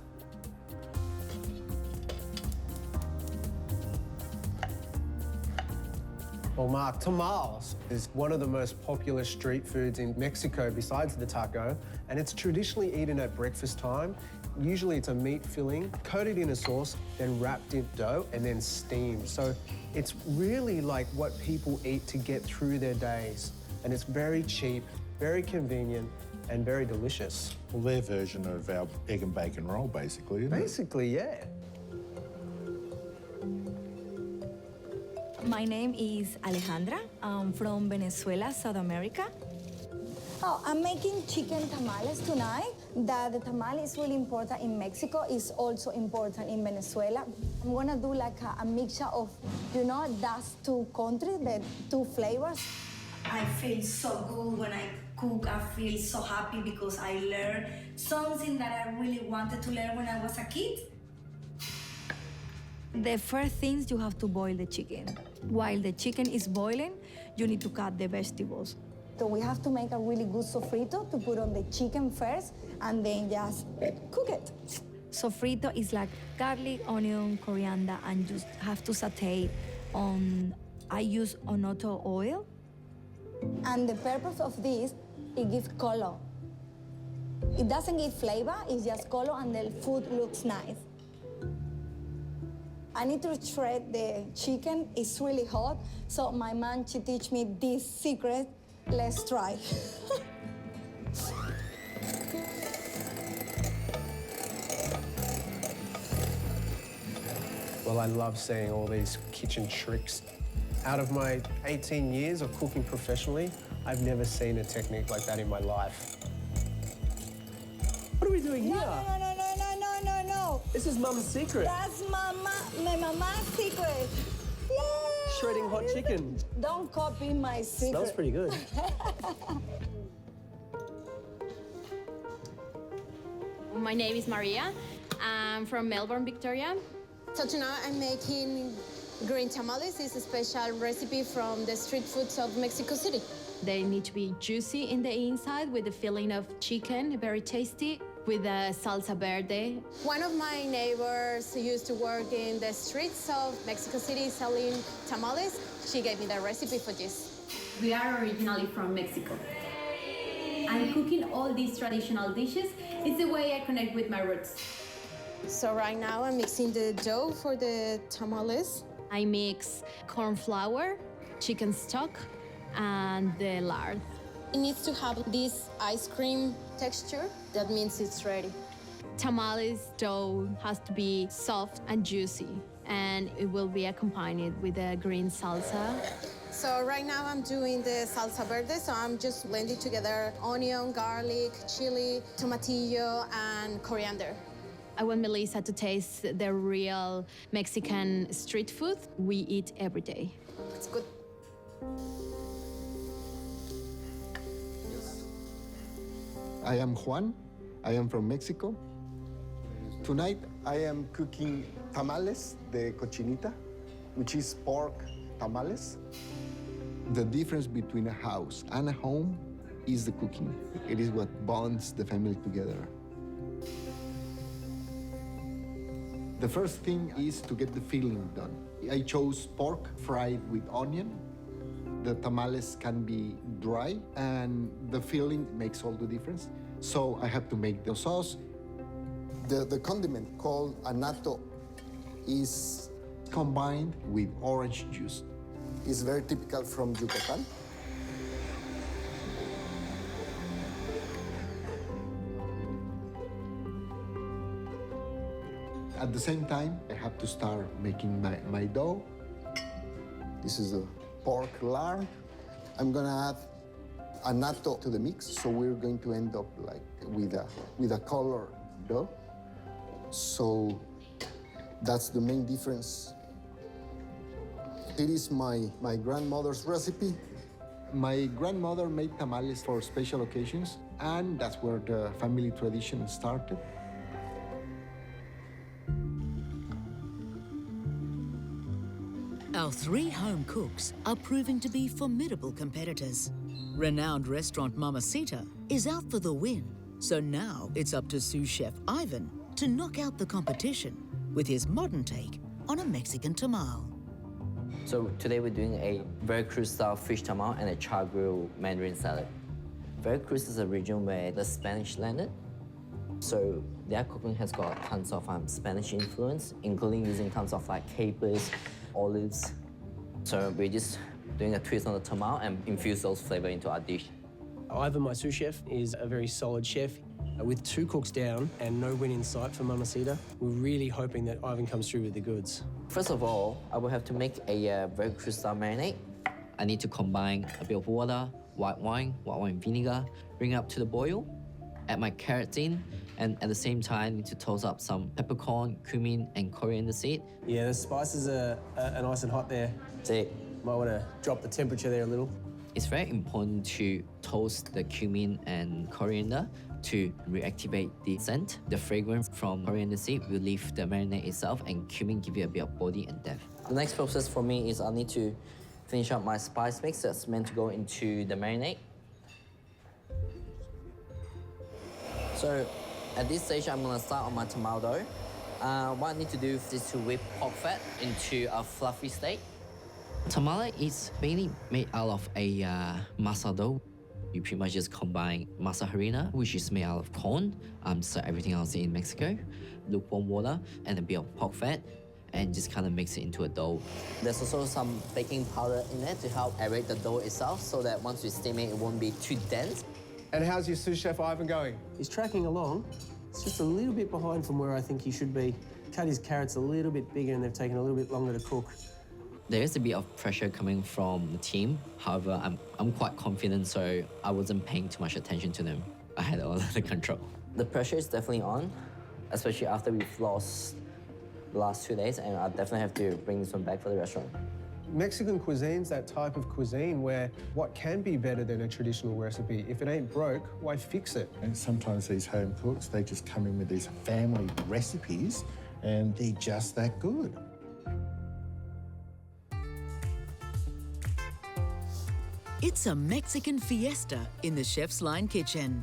Well, Mark, tamales is one of the most popular street foods in Mexico besides the taco, and it's traditionally eaten at breakfast time. Usually it's a meat filling, coated in a sauce, then wrapped in dough and then steamed. So it's really like what people eat to get through their days. And it's very cheap, very convenient, and very delicious. Well, their version of our egg and bacon roll, basically, isn't it? Basically, yeah. My name is Alejandra. I'm from Venezuela, South America. Oh, I'm making chicken tamales tonight. The tamale is really important in Mexico. It's also important in Venezuela. I'm gonna do like a mixture of, those two countries, the two flavors. I feel so good when I cook. I feel so happy because I learned something that I really wanted to learn when I was a kid. The first things you have to boil the chicken. While the chicken is boiling, you need to cut the vegetables. So we have to make a really good sofrito to put on the chicken first and then just cook it. Sofrito is like garlic, onion, coriander, and you have to saute on, I use onoto oil. And the purpose of this, it gives color. It doesn't give flavor, it's just color and the food looks nice. I need to shred the chicken, it's really hot, so my mom, she teach me this secret. Let's try. Well, I love seeing all these kitchen tricks. Out of my 18 years of cooking professionally, I've never seen a technique like that in my life. What are we doing here? No. This is Mum's secret. That's my mama's secret. Yay! Shredding hot chicken. Don't copy my secret. Smells pretty good. My name is Maria. I'm from Melbourne, Victoria. So tonight I'm making green tamales. It's a special recipe from the street foods of Mexico City. They need to be juicy in the inside with the filling of chicken, very tasty, with a salsa verde. One of my neighbors used to work in the streets of Mexico City selling tamales. She gave me the recipe for this. We are originally from Mexico. And cooking all these traditional dishes is the way I connect with my roots. So right now I'm mixing the dough for the tamales. I mix corn flour, chicken stock, and the lard. It needs to have this ice cream texture. That means it's ready. Tamales dough has to be soft and juicy, and it will be accompanied with a green salsa. So right now I'm doing the salsa verde, so I'm just blending together onion, garlic, chili, tomatillo, and coriander. I want Melissa to taste the real Mexican street food we eat every day. It's good. I am Juan. I am from Mexico. Tonight, I am cooking tamales de cochinita, which is pork tamales. The difference between a house and a home is the cooking. It is what bonds the family together. The first thing is to get the filling done. I chose pork fried with onion. The tamales can be dry, and the filling makes all the difference. So I have to make the sauce. The condiment called anato is combined with orange juice. It's very typical from Yucatan. At the same time, I have to start making my dough. This is the pork lard. I'm gonna add anato to the mix, so we're going to end up like with a color dough. So that's the main difference. It is my grandmother's recipe. My grandmother made tamales for special occasions, and that's where the family tradition started. Our three home cooks are proving to be formidable competitors. Renowned restaurant Mamasita is out for the win, so now it's up to sous chef Ivan to knock out the competition with his modern take on a Mexican tamal. So today we're doing a Veracruz style fish tamal and a char grill mandarin salad. Veracruz is a region where the Spanish landed, so their cooking has got tons of Spanish influence, including using tons of like capers, olives. So we're just doing a twist on the tamal and infuse those flavors into our dish. Ivan, my sous chef, is a very solid chef. With 2 cooks down and no win in sight for Mamasita, we're really hoping that Ivan comes through with the goods. First of all, I will have to make a Veracruz style marinade. I need to combine a bit of water, white wine vinegar, bring it up to the boil, add my carrots in, and at the same time, I need to toast up some peppercorn, cumin, and coriander seed. Yeah, the spices are nice and hot there. So might want to drop the temperature there a little. It's very important to toast the cumin and coriander to reactivate the scent. The fragrance from coriander seed will leave the marinade itself, and cumin give you a bit of body and depth. The next process for me is I need to finish up my spice mix that's meant to go into the marinade. So at this stage, I'm gonna start on my tamal dough. What I need to do is to whip pork fat into a fluffy state. Tamale is mainly made out of a masa dough. You pretty much just combine masa harina, which is made out of corn, so everything else in Mexico, lukewarm water, and a bit of pork fat, and just kind of mix it into a dough. There's also some baking powder in there to help aerate the dough itself, so that once we steam it, it won't be too dense. And how's your sous chef Ivan going? He's tracking along. It's just a little bit behind from where I think he should be. Cut his carrots a little bit bigger and they've taken a little bit longer to cook. There is a bit of pressure coming from the team. However, I'm quite confident, so I wasn't paying too much attention to them. I had all under control. The pressure is definitely on, especially after we've lost the last 2 days, and I definitely have to bring this one back for the restaurant. Mexican cuisine's that type of cuisine where what can be better than a traditional recipe? If it ain't broke, why fix it? And sometimes these home cooks, they just come in with these family recipes and they're just that good. It's a Mexican fiesta in the Chef's Line kitchen.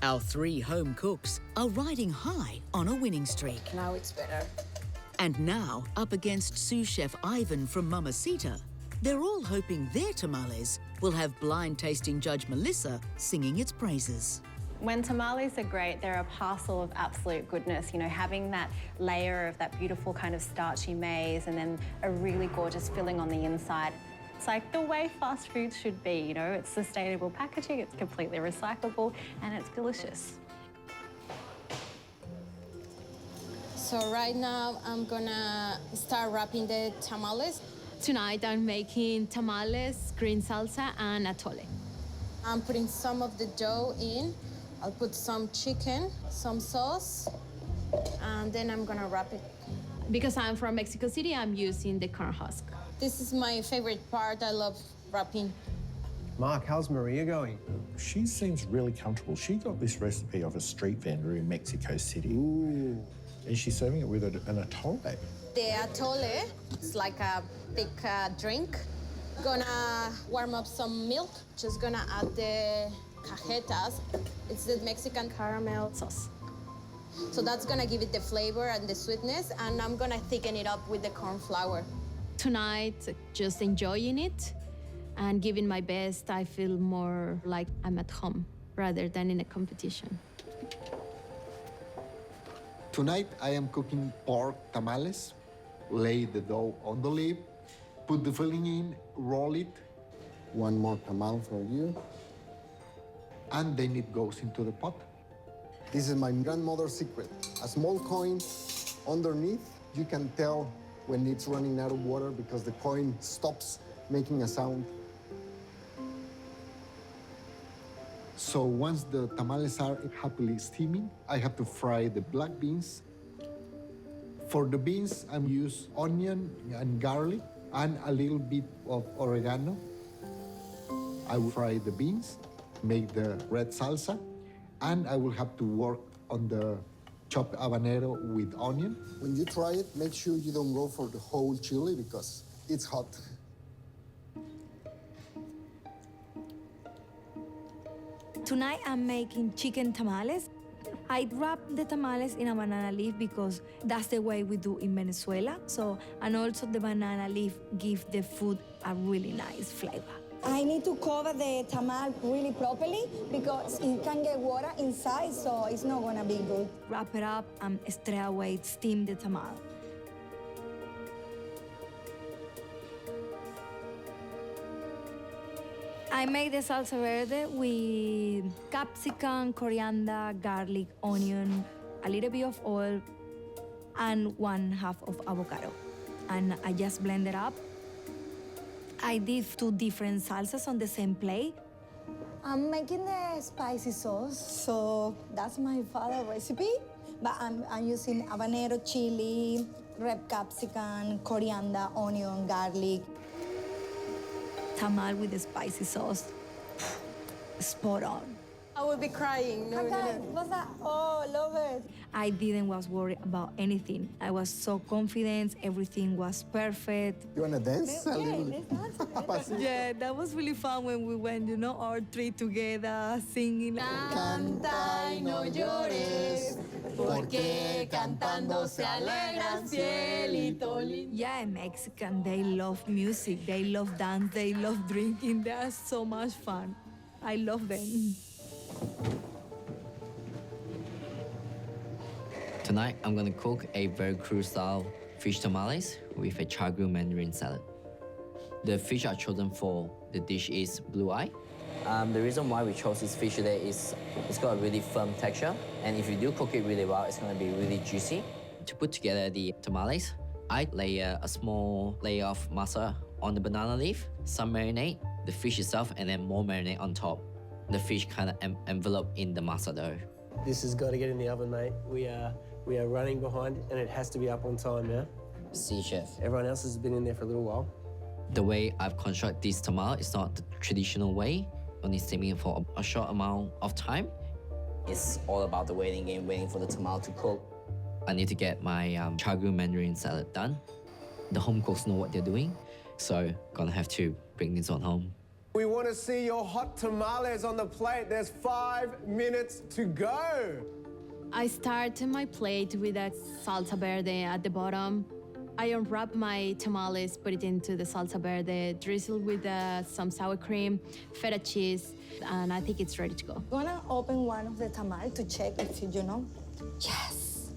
Our 3 home cooks are riding high on a winning streak. Now it's better. And now, up against sous chef Ivan from Mamasita, they're all hoping their tamales will have blind tasting judge Melissa singing its praises. When tamales are great, they're a parcel of absolute goodness. You know, having that layer of that beautiful kind of starchy maize and then a really gorgeous filling on the inside. It's like the way fast food should be, you know, it's sustainable packaging, it's completely recyclable, and it's delicious. So right now, I'm gonna start wrapping the tamales. Tonight, I'm making tamales, green salsa, and atole. I'm putting some of the dough in. I'll put some chicken, some sauce, and then I'm gonna wrap it. Because I'm from Mexico City, I'm using the corn husk. This is my favorite part. I love wrapping. Mark, how's Maria going? She seems really comfortable. She got this recipe off a street vendor in Mexico City. Ooh. And she's serving it with an atole. The atole is like a thick drink. Gonna warm up some milk. Just gonna add the cajetas. It's the Mexican caramel sauce. So that's gonna give it the flavor and the sweetness, and I'm gonna thicken it up with the corn flour. Tonight, just enjoying it and giving my best. I feel more like I'm at home rather than in a competition. Tonight, I am cooking pork tamales. Lay the dough on the lid, put the filling in, roll it. One more tamal for you. And then it goes into the pot. This is my grandmother's secret. A small coin underneath, you can tell when it's running out of water because the coin stops making a sound. So once the tamales are happily steaming, I have to fry the black beans. For the beans, I'm use onion and garlic and a little bit of oregano. I will fry the beans, make the red salsa, and I will have to work on the chopped habanero with onion. When you try it, make sure you don't go for the whole chili because it's hot. Tonight I'm making chicken tamales. I wrap the tamales in a banana leaf because that's the way we do in Venezuela. And also the banana leaf gives the food a really nice flavor. I need to cover the tamal really properly because it can get water inside, so it's not gonna be good. Wrap it up and straight away steam the tamal. I make the salsa verde with capsicum, coriander, garlic, onion, a little bit of oil, and 1/2 of avocado. And I just blend it up. I did 2 different salsas on the same plate. I'm making the spicy sauce, so that's my father's recipe. But I'm using habanero, chili, red capsicum, coriander, onion, garlic. Tamal with the spicy sauce, spot on. I would be crying. No, Okay, what's that? Oh, love it. I didn't was worried about anything. I was so confident. Everything was perfect. You wanna dance a little? Yeah, that was really fun when we went, you know, all three together singing. Canta y no llores, porque cantando se alegra el cielito lindo. Yeah, Mexican, they love music, they love dance, they love drinking. They are so much fun. I love them. Tonight, I'm gonna cook a Veracruz-style fish tamales with a char-grilled mandarin salad. The fish I chosen for the dish is blue eye. The reason why we chose this fish today is it's got a really firm texture, and if you do cook it really well, it's gonna be really juicy. To put together the tamales, I layer a small layer of masa on the banana leaf, some marinade, the fish itself, and then more marinade on top. The fish kind of enveloped in the masa dough. This has got to get in the oven, mate. We are running behind, and it has to be up on time, yeah? See, chef. Everyone else has been in there for a little while. The way I've constructed this tamal is not the traditional way, only steaming for a short amount of time. It's all about the waiting game, waiting for the tamal to cook. I need to get my char-grilled mandarin salad done. The home cooks know what they're doing, so gonna have to bring this on home. We want to see your hot tamales on the plate. There's 5 minutes to go. I start my plate with a salsa verde at the bottom. I unwrap my tamales, put it into the salsa verde, drizzle with some sour cream, feta cheese, and I think it's ready to go. I'm gonna open one of the tamales to check if you know. Yes.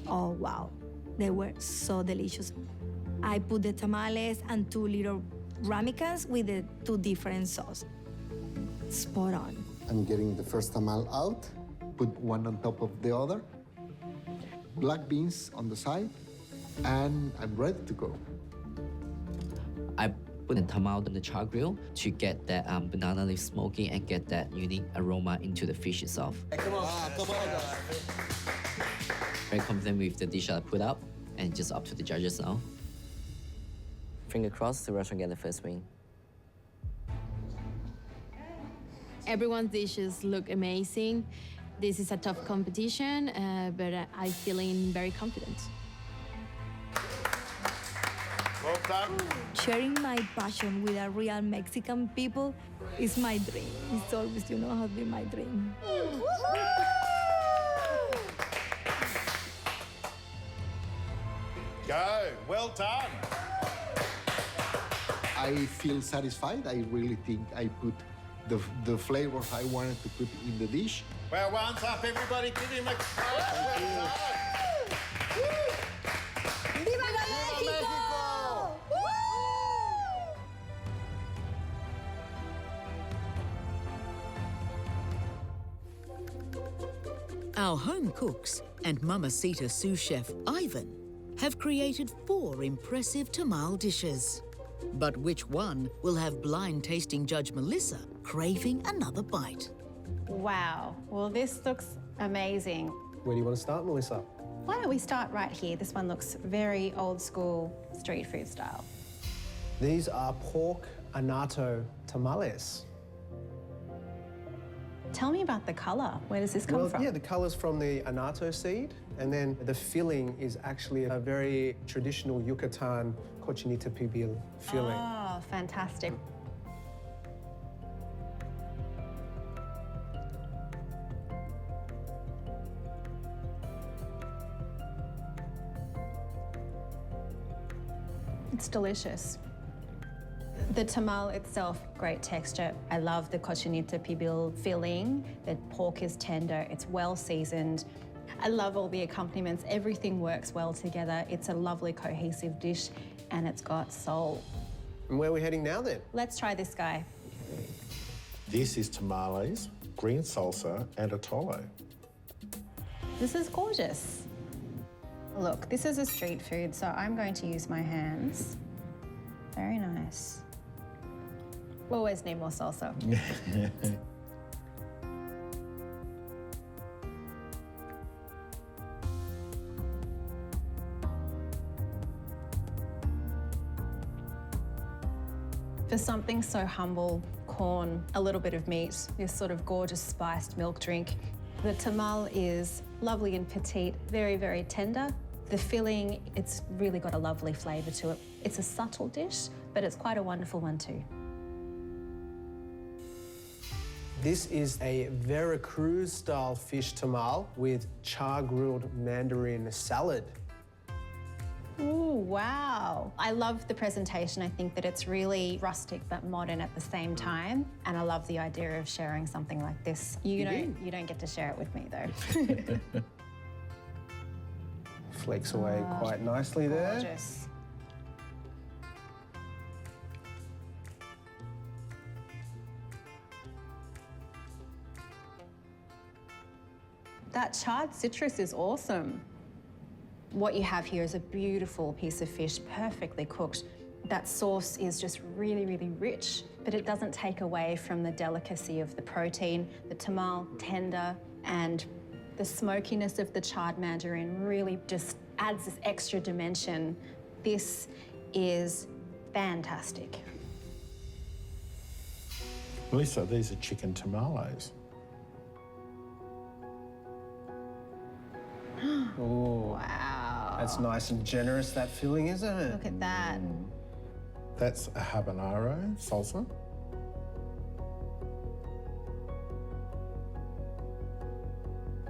Oh, wow. They were so delicious. I put the tamales and 2 little ramekins with the 2 different sauces. Spot on. I'm getting the first tamal out, put one on top of the other, black beans on the side, and I'm ready to go. I put the tamal on the char grill to get that banana leaf smoky and get that unique aroma into the fish itself. Hey, come on. Come on. Very confident with the dish I put up, and just up to the judges now. Finger crossed, the restaurant get the first win. Everyone's dishes look amazing. This is a tough competition, but I'm feeling very confident. Well done. Sharing my passion with a real Mexican people is my dream. It's always, you know, has been my dream. Go. Well done. I feel satisfied. I really think I put the flavors I wanted to put in the dish. Well, one's up, everybody. Give him a clap. Well done. ¡Viva México! Our home cooks and Mamasita sous chef Ivan have created 4 impressive tamal dishes. But which one will have blind tasting judge Melissa craving another bite? Wow. Well, this looks amazing. Where do you want to start, Melissa? Why don't we start right here? This one looks very old school street food style. These are pork anato tamales. Tell me about the color. Where does this come from? Yeah, the color's from the anato seed, and then the filling is actually a very traditional Yucatan cochinita pibil filling. Oh, fantastic. It's delicious. The tamal itself, great texture. I love the cochinita pibil filling. The pork is tender, it's well seasoned. I love all the accompaniments. Everything works well together. It's a lovely cohesive dish and it's got soul. And where are we heading now then? Let's try this guy. This is tamales, green salsa, and atole. This is gorgeous. Look, this is a street food, so I'm going to use my hands. Very nice. We always need more salsa. For something so humble, corn, a little bit of meat, this sort of gorgeous spiced milk drink. The tamal is lovely and petite, very, very tender. The filling, it's really got a lovely flavour to it. It's a subtle dish, but it's quite a wonderful one too. This is a Veracruz-style fish tamal with char-grilled mandarin salad. Ooh, wow. I love the presentation. I think that it's really rustic but modern at the same time. And I love the idea of sharing something like this. You don't get to share it with me though. Flakes away quite nicely there. Gorgeous. That charred citrus is awesome. What you have here is a beautiful piece of fish, perfectly cooked. That sauce is just really, really rich, but it doesn't take away from the delicacy of the protein. The tamal, tender, and the smokiness of the charred mandarin really just adds this extra dimension. This is fantastic. Melissa, these are chicken tamales. Oh, wow. That's nice and generous, that filling, isn't it? Look at that. That's a habanero salsa.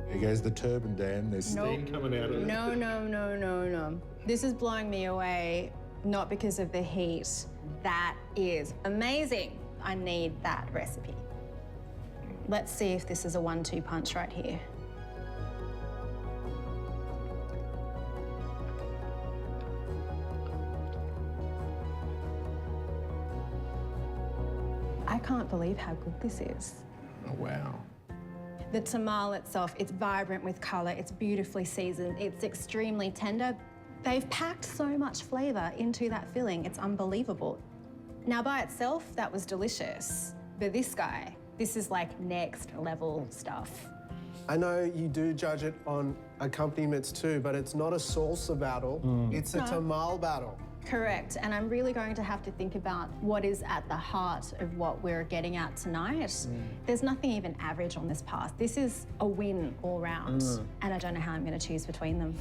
There goes the turban, Dan. There's steam coming out of it. No. This is blowing me away, not because of the heat. That is amazing. I need that recipe. Let's see if this is a 1-2 punch right here. I can't believe how good this is. Oh, wow. The tamal itself, it's vibrant with colour, it's beautifully seasoned, it's extremely tender. They've packed so much flavour into that filling, it's unbelievable. Now, by itself, that was delicious. But this guy, this is like next level stuff. I know you do judge it on accompaniments too, but it's not a salsa battle, it's a tamal battle. Correct, and I'm really going to have to think about what is at the heart of what we're getting at tonight. There's nothing even average on this pass. This is a win all round, and I don't know how I'm going to choose between them.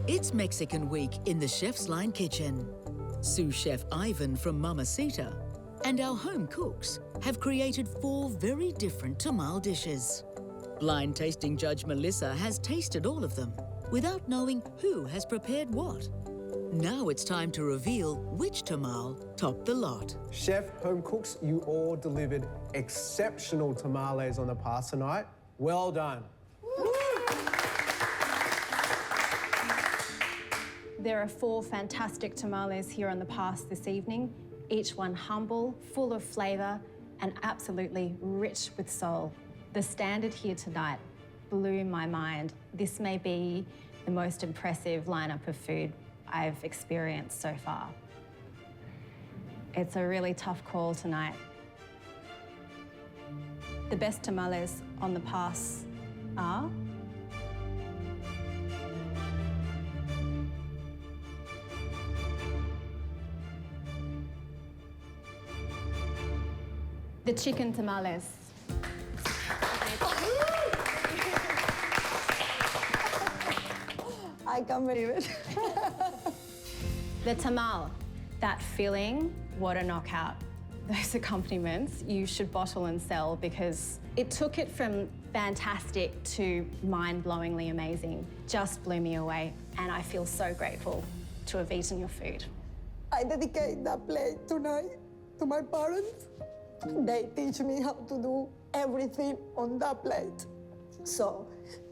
It's Mexican Week in the Chef's Line kitchen. Sous Chef Ivan from Mamasita and our home cooks have created 4 very different tamal dishes. Blind tasting judge Melissa has tasted all of them without knowing who has prepared what. Now it's time to reveal which tamal topped the lot. Chef, home cooks, you all delivered exceptional tamales on the pass tonight. Well done. There are 4 fantastic tamales here on the pass this evening, each one humble, full of flavour, and absolutely rich with soul. The standard here tonight blew my mind. This may be the most impressive lineup of food I've experienced so far. It's a really tough call tonight. The best tamales on the pass are the chicken tamales. I can't believe it. The tamal, that filling, what a knockout. Those accompaniments you should bottle and sell because it took it from fantastic to mind-blowingly amazing. Just blew me away, and I feel so grateful to have eaten your food. I dedicate that plate tonight to my parents. They teach me how to do everything on that plate. So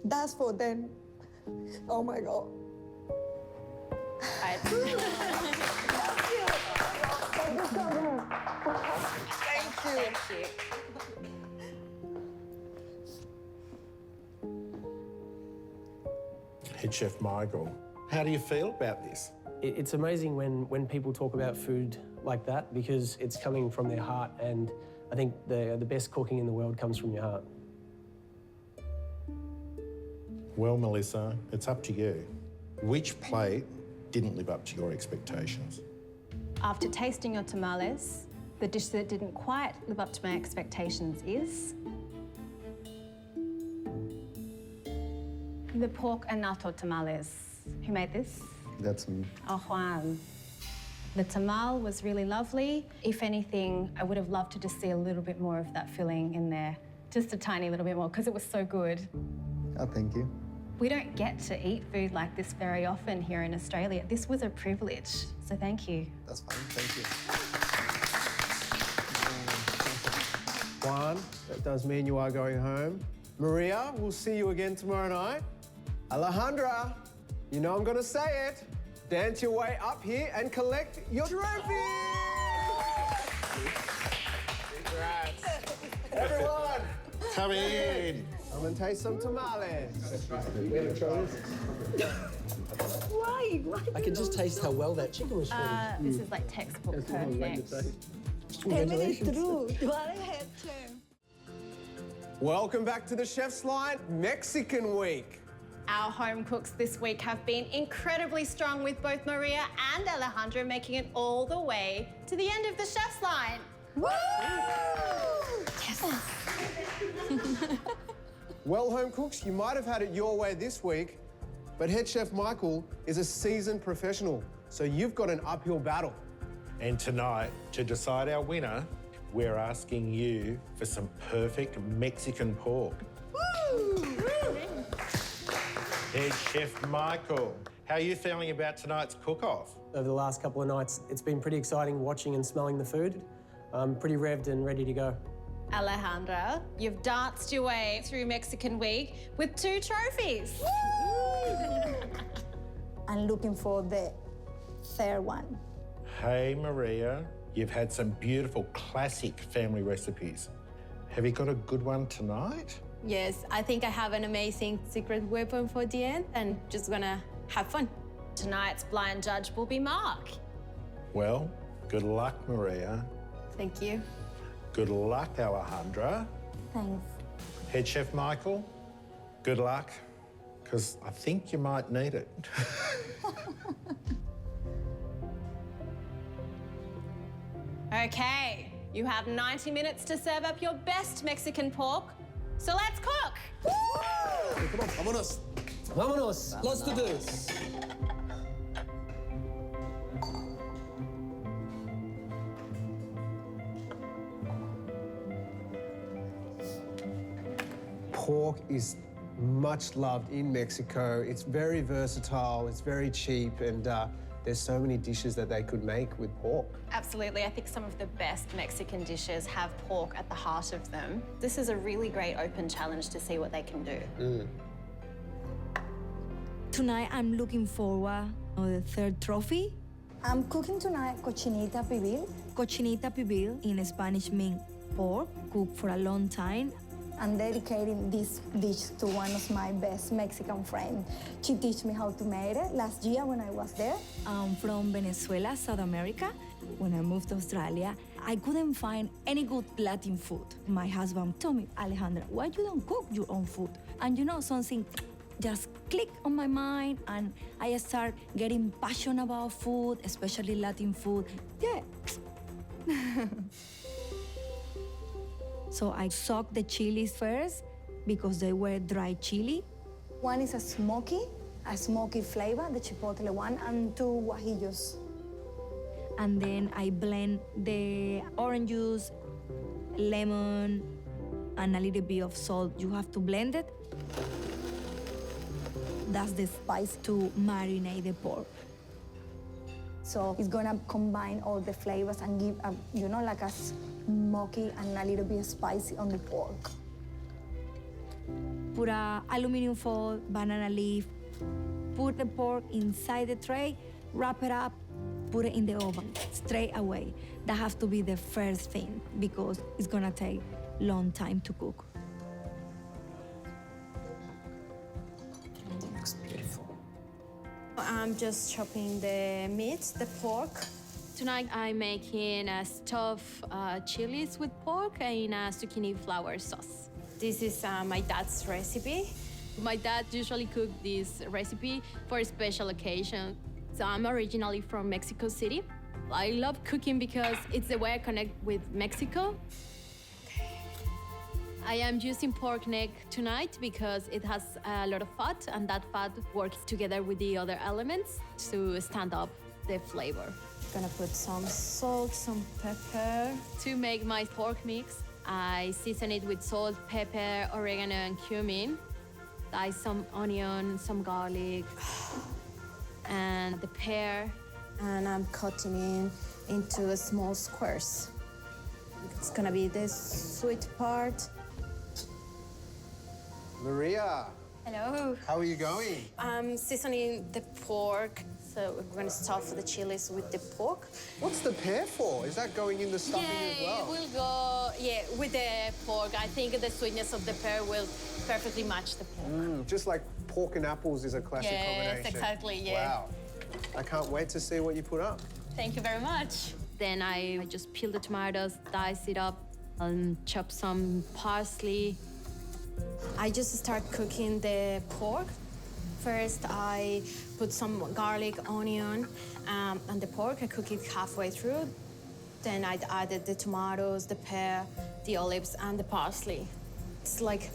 that's for them. Oh my God. Thank you. Head Chef Michael, how do you feel about this? It's amazing when people talk about food like that because it's coming from their heart, and I think the best cooking in the world comes from your heart. Well, Melissa, it's up to you. Which plate didn't live up to your expectations? After tasting your tamales, the dish that didn't quite live up to my expectations is the pork anato tamales. Who made this? That's me. Oh, Juan. The tamal was really lovely. If anything, I would have loved to just see a little bit more of that filling in there. Just a tiny little bit more, because it was so good. Oh, thank you. We don't get to eat food like this very often here in Australia. This was a privilege, so thank you. That's fine, thank you. Juan, that does mean you are going home. Maria, we'll see you again tomorrow night. Alejandra, you know I'm gonna say it. Dance your way up here and collect your trophy! Congrats. Everyone, Come in. come and taste some tamales. Why? I can just taste how well that chicken was shredded. This is like textbook perfect. Tell me the truth. You are a head chef. Welcome back to the Chef's Line Mexican Week. Our home cooks this week have been incredibly strong, with both Maria and Alejandra making it all the way to the end of the Chef's Line. Woo! Well, home cooks, you might have had it your way this week, but head chef Michael is a seasoned professional, so you've got an uphill battle. And tonight, to decide our winner, we're asking you for some perfect Mexican pork. Head Chef Michael, how are you feeling about tonight's cook-off? Over the last couple of nights, it's been pretty exciting watching and smelling the food. I'm pretty revved and ready to go. Alejandra, you've danced your way through Mexican Week with 2 trophies. I'm looking for the third one. Hey Maria, you've had some beautiful classic family recipes. Have you got a good one tonight? Yes, I think I have an amazing secret weapon for the end and just gonna have fun. Tonight's blind judge will be Mark. Well, good luck, Maria. Thank you. Good luck, Alejandra. Thanks. Head Chef Michael, good luck, because I think you might need it. Okay, you have 90 minutes to serve up your best Mexican pork, so let's cook. Come on, vámonos. Vámonos. Let's do this. Pork is much loved in Mexico. It's very versatile, it's very cheap, and there's so many dishes that they could make with pork. Absolutely, I think some of the best Mexican dishes have pork at the heart of them. This is a really great open challenge to see what they can do. Tonight, I'm looking forward to the third trophy. I'm cooking tonight cochinita pibil. Cochinita pibil in Spanish means pork cooked for a long time. I'm dedicating this dish to one of my best Mexican friends. She taught me how to make it last year when I was there. I'm from Venezuela, South America. When I moved to Australia, I couldn't find any good Latin food. My husband told me, Alejandra, why you don't cook your own food? And you know, something just clicked on my mind, and I start getting passionate about food, especially Latin food. Yeah. So I soaked the chilies first because they were dry chili. One is a smoky flavor, the chipotle one, and 2 guajillos. And then I blend the orange juice, lemon, and a little bit of salt. You have to blend it. That's the spice to marinate the pork. So it's gonna combine all the flavors and give, you know, like a smoky and a little bit spicy on the pork. Put a aluminum foil, banana leaf, put the pork inside the tray, wrap it up, put it in the oven straight away. That has to be the first thing because it's gonna take long time to cook. It looks beautiful. I'm just chopping the meat, the pork. Tonight I'm making a stuffed chilies with pork in a zucchini flour sauce. This is my dad's recipe. My dad usually cooks this recipe for a special occasion. So I'm originally from Mexico City. I love cooking because it's the way I connect with Mexico. I am using pork neck tonight because it has a lot of fat, and that fat works together with the other elements to stand up the flavor. Gonna put some salt, some pepper. To make my pork mix, I season it with salt, pepper, oregano, and cumin. Dice some onion, some garlic, and the pear. And I'm cutting it into small squares. It's gonna be the sweet part. Maria, Hello. how are you going? I'm seasoning the pork, so we're gonna start with the chilies with the pork. What's the pear for? Is that going in the stuffing as well? It will go, with the pork. I think the sweetness of the pear will perfectly match the pork. Just like pork and apples is a classic combination. Yes, exactly, yeah. Wow. I can't wait to see what you put up. Thank you very much. Then I just peel the tomatoes, dice it up, and chop some parsley. I just start cooking the pork. First, I put some garlic, onion, and the pork. I cook it halfway through. Then I added the tomatoes, the pear, the olives, and the parsley. It's like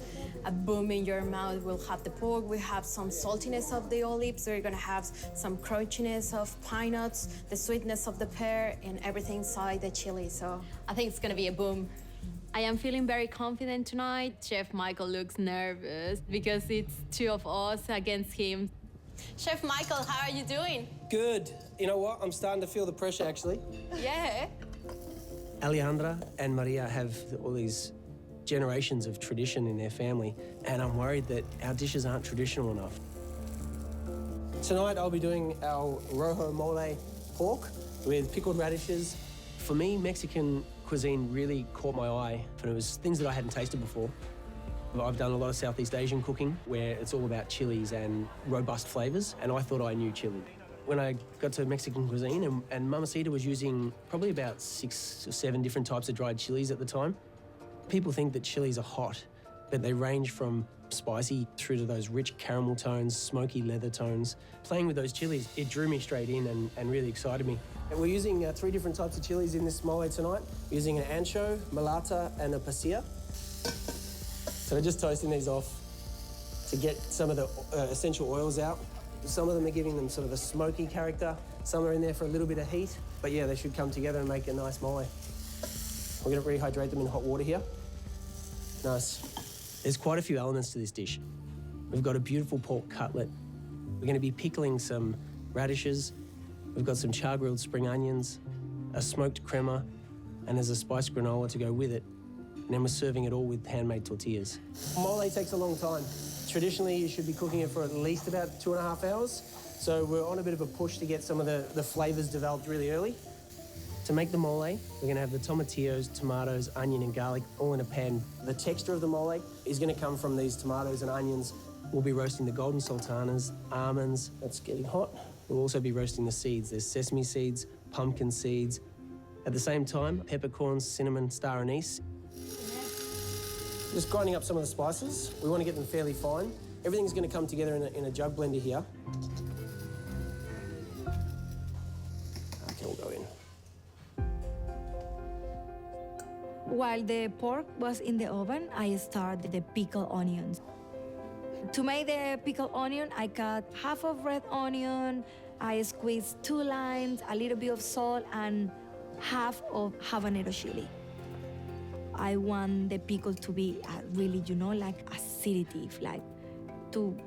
a boom in your mouth. We'll have the pork, we have some saltiness of the olives, we're gonna have some crunchiness of pine nuts, the sweetness of the pear, and everything inside the chili. So I think it's gonna be a boom. I am feeling very confident tonight. Chef Michael looks nervous because it's two of us against him. Chef Michael, how are you doing? Good. You know what? I'm starting to feel the pressure, actually. Yeah. Alejandra and Maria have all these generations of tradition in their family, and I'm worried that our dishes aren't traditional enough. Tonight I'll be doing our rojo mole pork with pickled radishes. For me, Mexican cuisine really caught my eye, and it was things that I hadn't tasted before. I've done a lot of Southeast Asian cooking where it's all about chilies and robust flavours, and I thought I knew chili. When I got to Mexican cuisine, and Mamasita was using probably about 6 or 7 different types of dried chilies at the time. People think that chilies are hot, but they range from spicy through to those rich caramel tones, smoky leather tones. Playing with those chilies, it drew me straight in and really excited me. And we're using 3 different types of chilies in this mole tonight. We're using an ancho, mulata, and a pasilla. So we're just toasting these off to get some of the essential oils out. Some of them are giving them sort of a smoky character. Some are in there for a little bit of heat. But yeah, they should come together and make a nice mole. We're going to rehydrate them in hot water here. Nice. There's quite a few elements to this dish. We've got a beautiful pork cutlet. We're going to be pickling some radishes. We've got some char-grilled spring onions, a smoked crema, and there's a spiced granola to go with it. And then we're serving it all with handmade tortillas. Mole takes a long time. Traditionally, you should be cooking it for at least about 2.5 hours. So we're on a bit of a push to get some of the flavours developed really early. To make the mole, we're going to have the tomatillos, tomatoes, onion and garlic all in a pan. The texture of the mole is going to come from these tomatoes and onions. We'll be roasting the golden sultanas, almonds. That's getting hot. We'll also be roasting the seeds. There's sesame seeds, pumpkin seeds. At the same time, peppercorns, cinnamon, star anise. Just grinding up some of the spices. We want to get them fairly fine. Everything's going to come together in a jug blender here. Okay, we'll go in. While the pork was in the oven, I started the pickled onions. To make the pickled onion, I cut half of red onion, I squeezed 2 limes, a little bit of salt, and half of habanero chili. I want the pickle to be really, like acidity, like to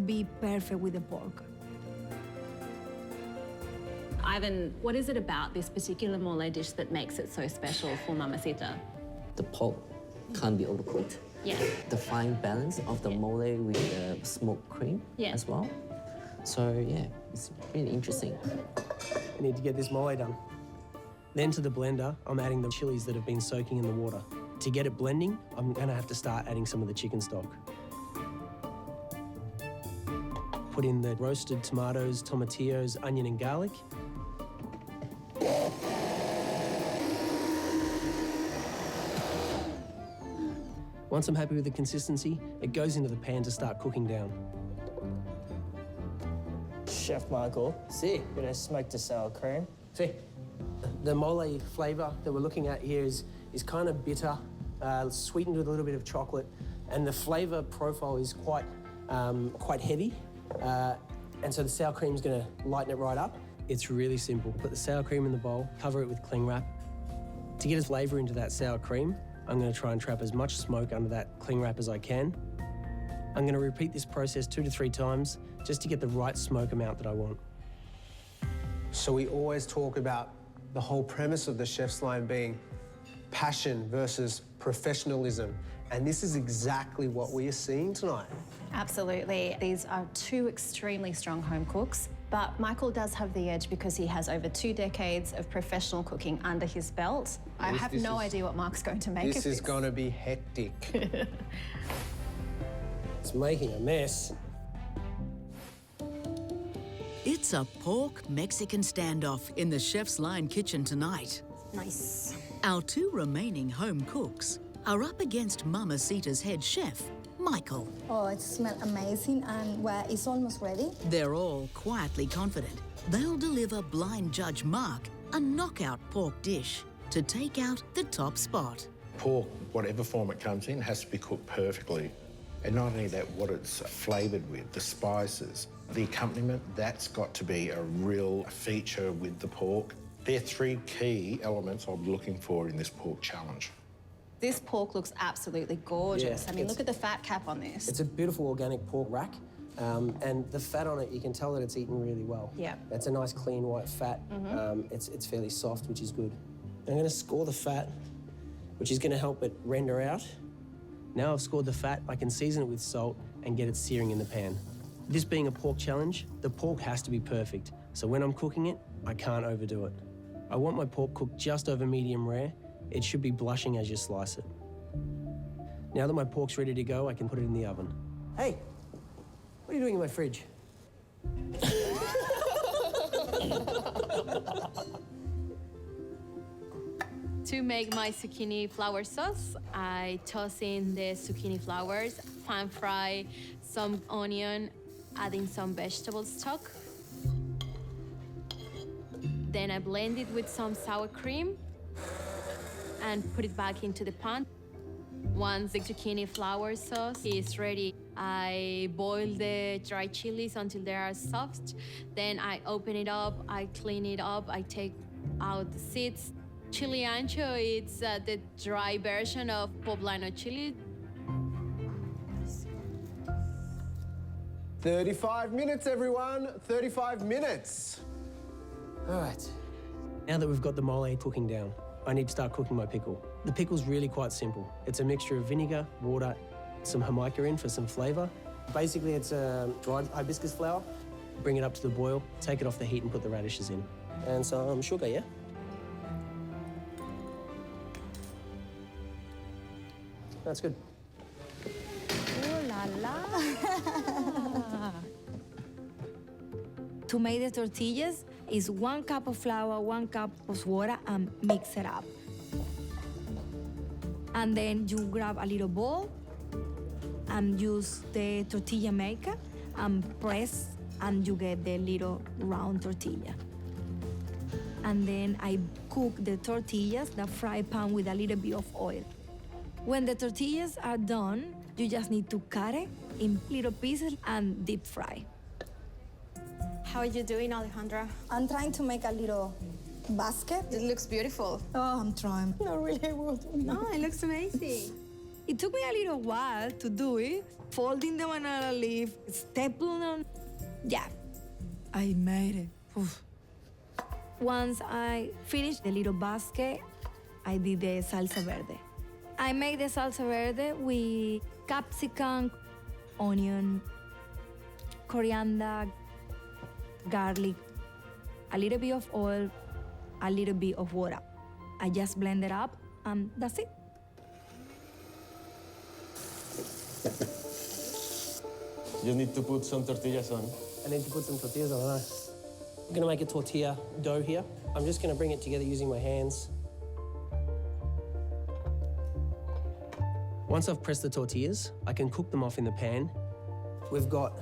be perfect with the pork. Ivan, what is it about this particular mole dish that makes it so special for Mamasita? The pork can't be overcooked. Yeah. The fine balance of the mole with the smoked cream as well. So yeah, it's really interesting. I need to get this mole done. Then to the blender, I'm adding the chilies that have been soaking in the water. To get it blending, I'm gonna have to start adding some of the chicken stock. Put in the roasted tomatoes, tomatillos, onion and garlic. Once I'm happy with the consistency, it goes into the pan to start cooking down. Chef Michael, we're gonna smoke the sour cream. See, the mole flavour that we're looking at here is kind of bitter, sweetened with a little bit of chocolate, and the flavour profile is quite heavy, and so the sour cream is going to lighten it right up. It's really simple. Put the sour cream in the bowl, cover it with cling wrap. To get a flavour into that sour cream, I'm going to try and trap as much smoke under that cling wrap as I can. I'm going to repeat this process 2 to 3 times just to get the right smoke amount that I want. So we always talk about the whole premise of the chef's line being passion versus professionalism. And this is exactly what we are seeing tonight. Absolutely. These are 2 extremely strong home cooks, but Michael does have the edge because he has over 2 decades of professional cooking under his belt. I have no idea what Mark's going to make of this. This is going to be hectic. It's making a mess. It's a pork Mexican standoff in the Chef's Line kitchen tonight. Nice. Our 2 remaining home cooks are up against Mamasita's head chef, Michael. Oh, it smells amazing, and well, it's almost ready. They're all quietly confident they'll deliver blind judge Mark a knockout pork dish to take out the top spot. Pork, whatever form it comes in, has to be cooked perfectly. And not only that, what it's flavoured with, the spices, the accompaniment, that's got to be a real feature with the pork. They're 3 key elements I'm looking for in this pork challenge. This pork looks absolutely gorgeous. Yeah, I mean, look at the fat cap on this. It's a beautiful organic pork rack, and the fat on it, you can tell that it's eaten really well. Yeah. It's a nice, clean, white fat. It's fairly soft, which is good. I'm going to score the fat, which is going to help it render out. Now I've scored the fat, I can season it with salt and get it searing in the pan. This being a pork challenge, the pork has to be perfect. So when I'm cooking it, I can't overdo it. I want my pork cooked just over medium rare. It should be blushing as you slice it. Now that my pork's ready to go, I can put it in the oven. Hey, what are you doing in my fridge? To make my zucchini flower sauce, I toss in the zucchini flowers, pan fry some onion, adding some vegetable stock. Then I blend it with some sour cream and put it back into the pan. Once the zucchini flower sauce is ready, I boil the dry chilies until they are soft. Then I open it up, I clean it up, I take out the seeds. Chili ancho, it's the dry version of poblano chili. 35 minutes, everyone. 35 minutes. All right. Now that we've got the mole cooking down, I need to start cooking my pickle. The pickle's really quite simple. It's a mixture of vinegar, water, some jamaica in for some flavour. Basically, it's dried hibiscus flower. Bring it up to the boil, take it off the heat and put the radishes in. And some sugar, yeah? That's good. Ooh la la. To make the tortillas is 1 cup of flour, 1 cup of water, and mix it up. And then you grab a little bowl and use the tortilla maker and press, and you get the little round tortilla. And then I cook the tortillas, the fry pan, with a little bit of oil. When the tortillas are done, you just need to cut it in little pieces and deep fry. How are you doing, Alejandra? I'm trying to make a little basket. It looks beautiful. Oh, I'm trying. Not really good. No, it looks amazing. It took me a little while to do it, folding the banana leaf, stapling them. Yeah, I made it. Oof. Once I finished the little basket, I did the salsa verde. I make the salsa verde with capsicum, onion, coriander, garlic, a little bit of oil, a little bit of water. I just blend it up, and that's it. You need to put some tortillas on. I need to put some tortillas on, I know. I'm gonna make a tortilla dough here. I'm just gonna bring it together using my hands. Once I've pressed the tortillas, I can cook them off in the pan. We've got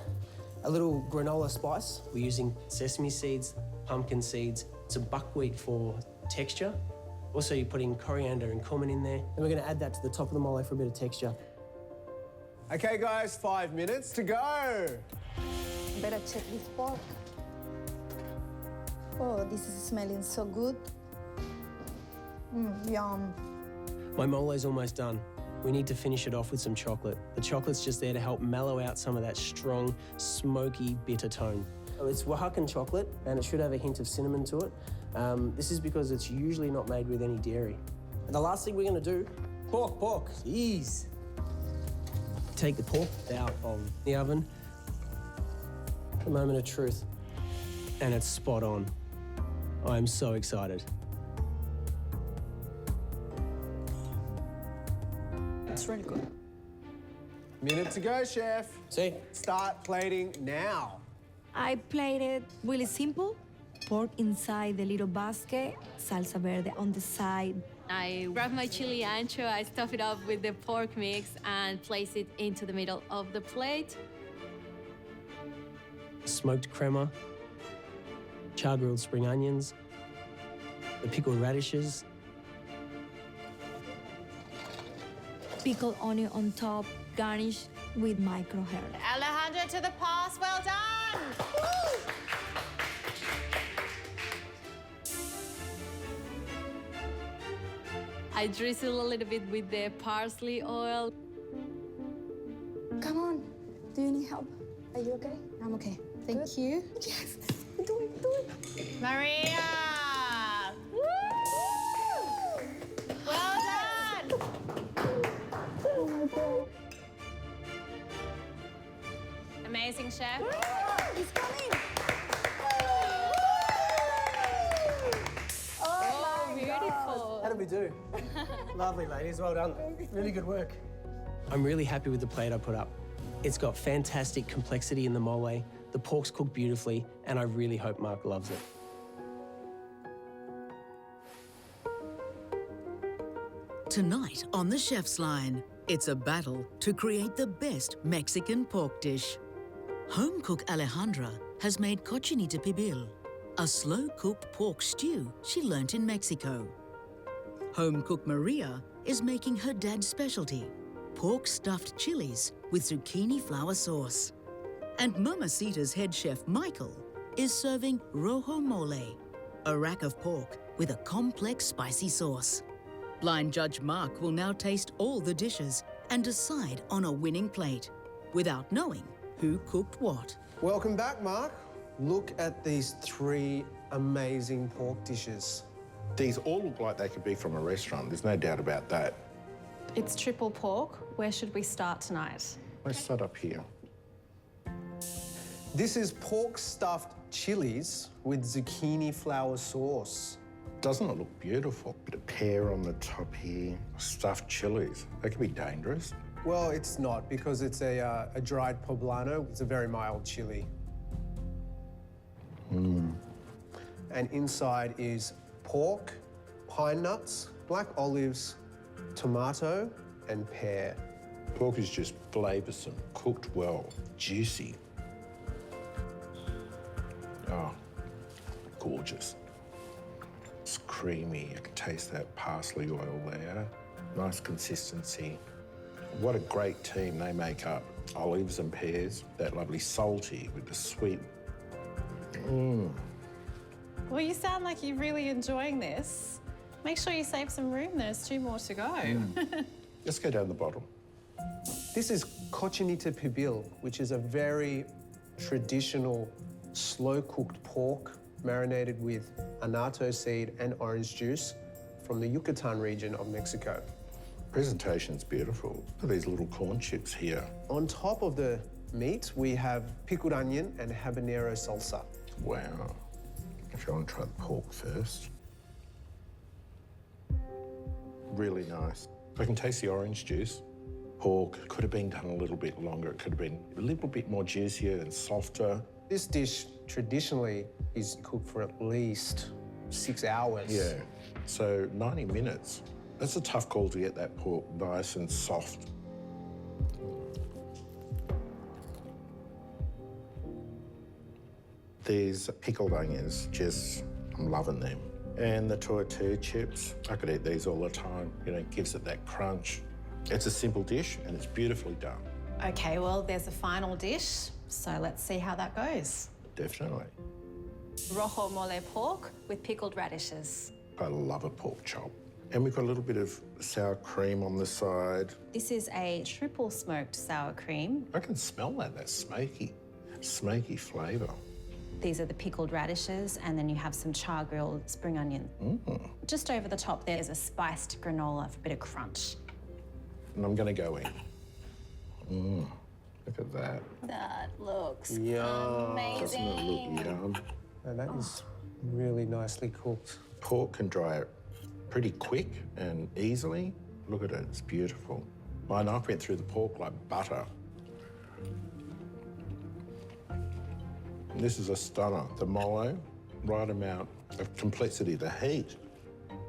a little granola spice. We're using sesame seeds, pumpkin seeds, It's a buckwheat for texture. Also, you're putting coriander and cumin in there. And we're going to add that to the top of the mole for a bit of texture. Okay, guys, 5 minutes to go. Better check this pork. Oh, this is smelling so good. Yum. My mole's almost done. We need to finish it off with some chocolate. The chocolate's just there to help mellow out some of that strong, smoky, bitter tone. It's Oaxacan chocolate, and it should have a hint of cinnamon to it. This is because it's usually not made with any dairy. And the last thing we're going to do, pork, jeez. Take the pork out of the oven. A moment of truth, and it's spot on. I'm so excited. It's really good. Minute to go, chef. See? Start plating now. I plated really simple. Pork inside the little basket, salsa verde on the side. I grab my chili ancho, I stuff it up with the pork mix and place it into the middle of the plate. Smoked crema, char-grilled spring onions, the pickled radishes. Pickled onion on top, garnished with micro herb. Alejandro to the pass, well done! Woo! I drizzle a little bit with the parsley oil. Come on. Do you need help? Are you okay? I'm okay. Thank you. Yes. Do it. Maria! Woo! Well done! Oh my God. Amazing, chef. It's coming. Oh, beautiful. How did we do? Lovely, ladies. Well done. Really good work. I'm really happy with the plate I put up. It's got fantastic complexity in the mole, the pork's cooked beautifully, and I really hope Mark loves it. Tonight on the Chef's Line, it's a battle to create the best Mexican pork dish. Home cook Alejandra has made cochinita pibil, a slow-cooked pork stew she learnt in Mexico. Home cook Maria is making her dad's specialty, pork stuffed chilies with zucchini flour sauce. And Mamasita's head chef Michael is serving rojo mole, a rack of pork with a complex spicy sauce. Blind judge Mark will now taste all the dishes and decide on a winning plate without knowing who cooked what. Welcome back, Mark. Look at these 3 amazing pork dishes. These all look like they could be from a restaurant. There's no doubt about that. It's triple pork. Where should we start tonight? Let's start up here. This is pork stuffed chilies with zucchini flour sauce. Doesn't it look beautiful? Bit of pear on the top here, stuffed chilies. That could be dangerous. Well, it's not because it's a dried poblano. It's a very mild chili. And inside is pork, pine nuts, black olives, tomato, and pear. Pork is just flavoursome, cooked well, juicy. Oh, gorgeous. It's creamy. You can taste that parsley oil there. Nice consistency. What a great team they make up. Olives and pears, that lovely salty with the sweet. Well, you sound like you're really enjoying this. Make sure you save some room. There's 2 more to go. Let's go down the bottom. This is cochinita pibil, which is a very traditional slow-cooked pork marinated with annatto seed and orange juice from the Yucatan region of Mexico. Presentation's beautiful. Look at these little corn chips here. On top of the meat, we have pickled onion and habanero salsa. Wow. If you want to try the pork first. Really nice. I can taste the orange juice. Pork could have been done a little bit longer. It could have been a little bit more juicier and softer. This dish traditionally is cooked for at least 6 hours. Yeah, so 90 minutes. That's a tough call to get that pork nice and soft. These pickled onions just I'm loving them. And the tortilla chips, I could eat these all the time. You know, it gives it that crunch. It's a simple dish and it's beautifully done. Okay, well, there's a final dish, so let's see how that goes. Definitely. Rojo mole pork with pickled radishes. I love a pork chop. And we've got a little bit of sour cream on the side. This is a triple smoked sour cream. I can smell that, that's smoky flavour. These are the pickled radishes, and then you have some char-grilled spring onion. Just over the top there's a spiced granola for a bit of crunch. And I'm going to go in. Look at that. That looks Yum. amazing. Doesn't it look yum? And that is really nicely cooked. Pork can dry pretty quick and easily. Look at it, it's beautiful. My knife went through the pork like butter. This is a stunner. The molo, right amount of complexity, the heat.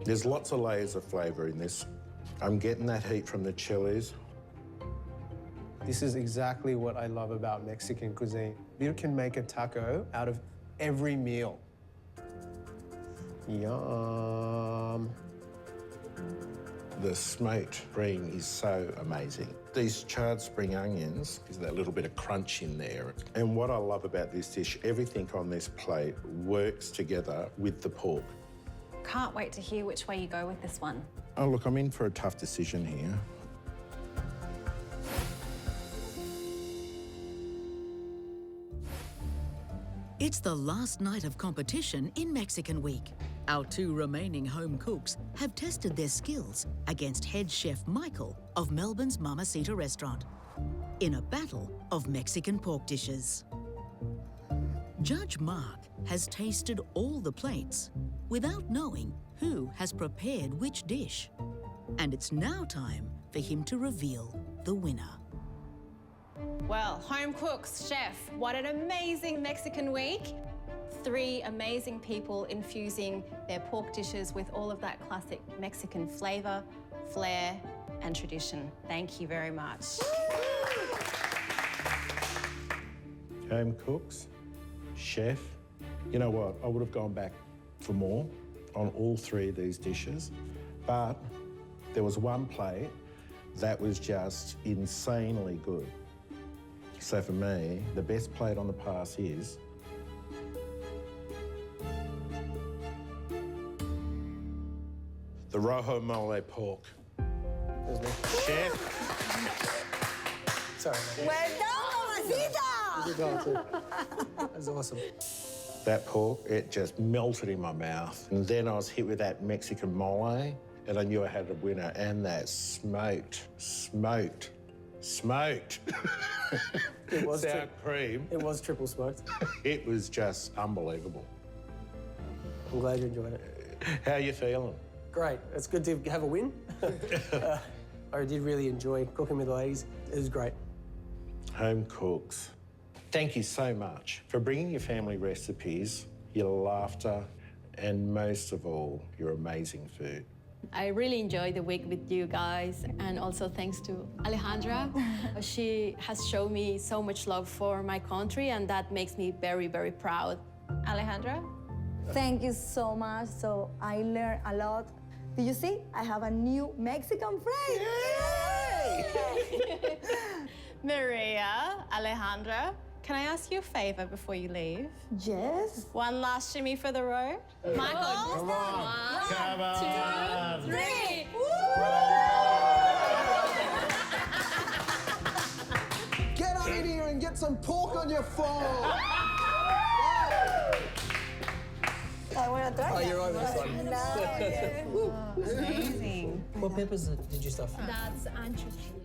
There's lots of layers of flavour in this. I'm getting that heat from the chilies. This is exactly what I love about Mexican cuisine. You can make a taco out of every meal. Yum. The smoked cream is so amazing. These charred spring onions, there's that little bit of crunch in there. And what I love about this dish, everything on this plate works together with the pork. Can't wait to hear which way you go with this one. Oh, look, I'm in for a tough decision here. It's the last night of competition in Mexican Week. Our two remaining home cooks have tested their skills against head chef Michael of Melbourne's Mamasita restaurant in a battle of Mexican pork dishes. Judge Mark has tasted all the plates without knowing who has prepared which dish. And it's now time for him to reveal the winner. Well, home cooks, chef, what an amazing Mexican week. 3 amazing people infusing their pork dishes with all of that classic Mexican flavour, flair, and tradition. Thank you very much. Home cooks, chef. You know what? I would have gone back for more on all 3 of these dishes, but there was one plate that was just insanely good. So for me, the best plate on the pass is the Rojo Mole pork. Chef. Sorry, mate. Well done, Mamasita! Good job, too. That was awesome. That pork, it just melted in my mouth. And then I was hit with that Mexican mole, and I knew I had a winner. And that smoked. It was sour cream. It was triple smoked. It was just unbelievable. I'm glad you enjoyed it. How are you feeling? Great. It's good to have a win. I did really enjoy cooking with the ladies. It was great. Home cooks, thank you so much for bringing your family recipes, your laughter, and most of all, your amazing food. I really enjoyed the week with you guys, and also thanks to Alejandra. She has shown me so much love for my country, and that makes me very, very proud. Alejandra? Thank you so much. So I learned a lot. Did you see? I have a new Mexican friend. Yay! Maria, Alejandra, can I ask you a favour before you leave? Yes. One last shimmy for the road. Michael? Come on. Come on. 2, 3. Get out in here and get some pork on your phone. I want to try. Oh, you're almost done. Amazing. What peppers did you stuff? That's anchovy.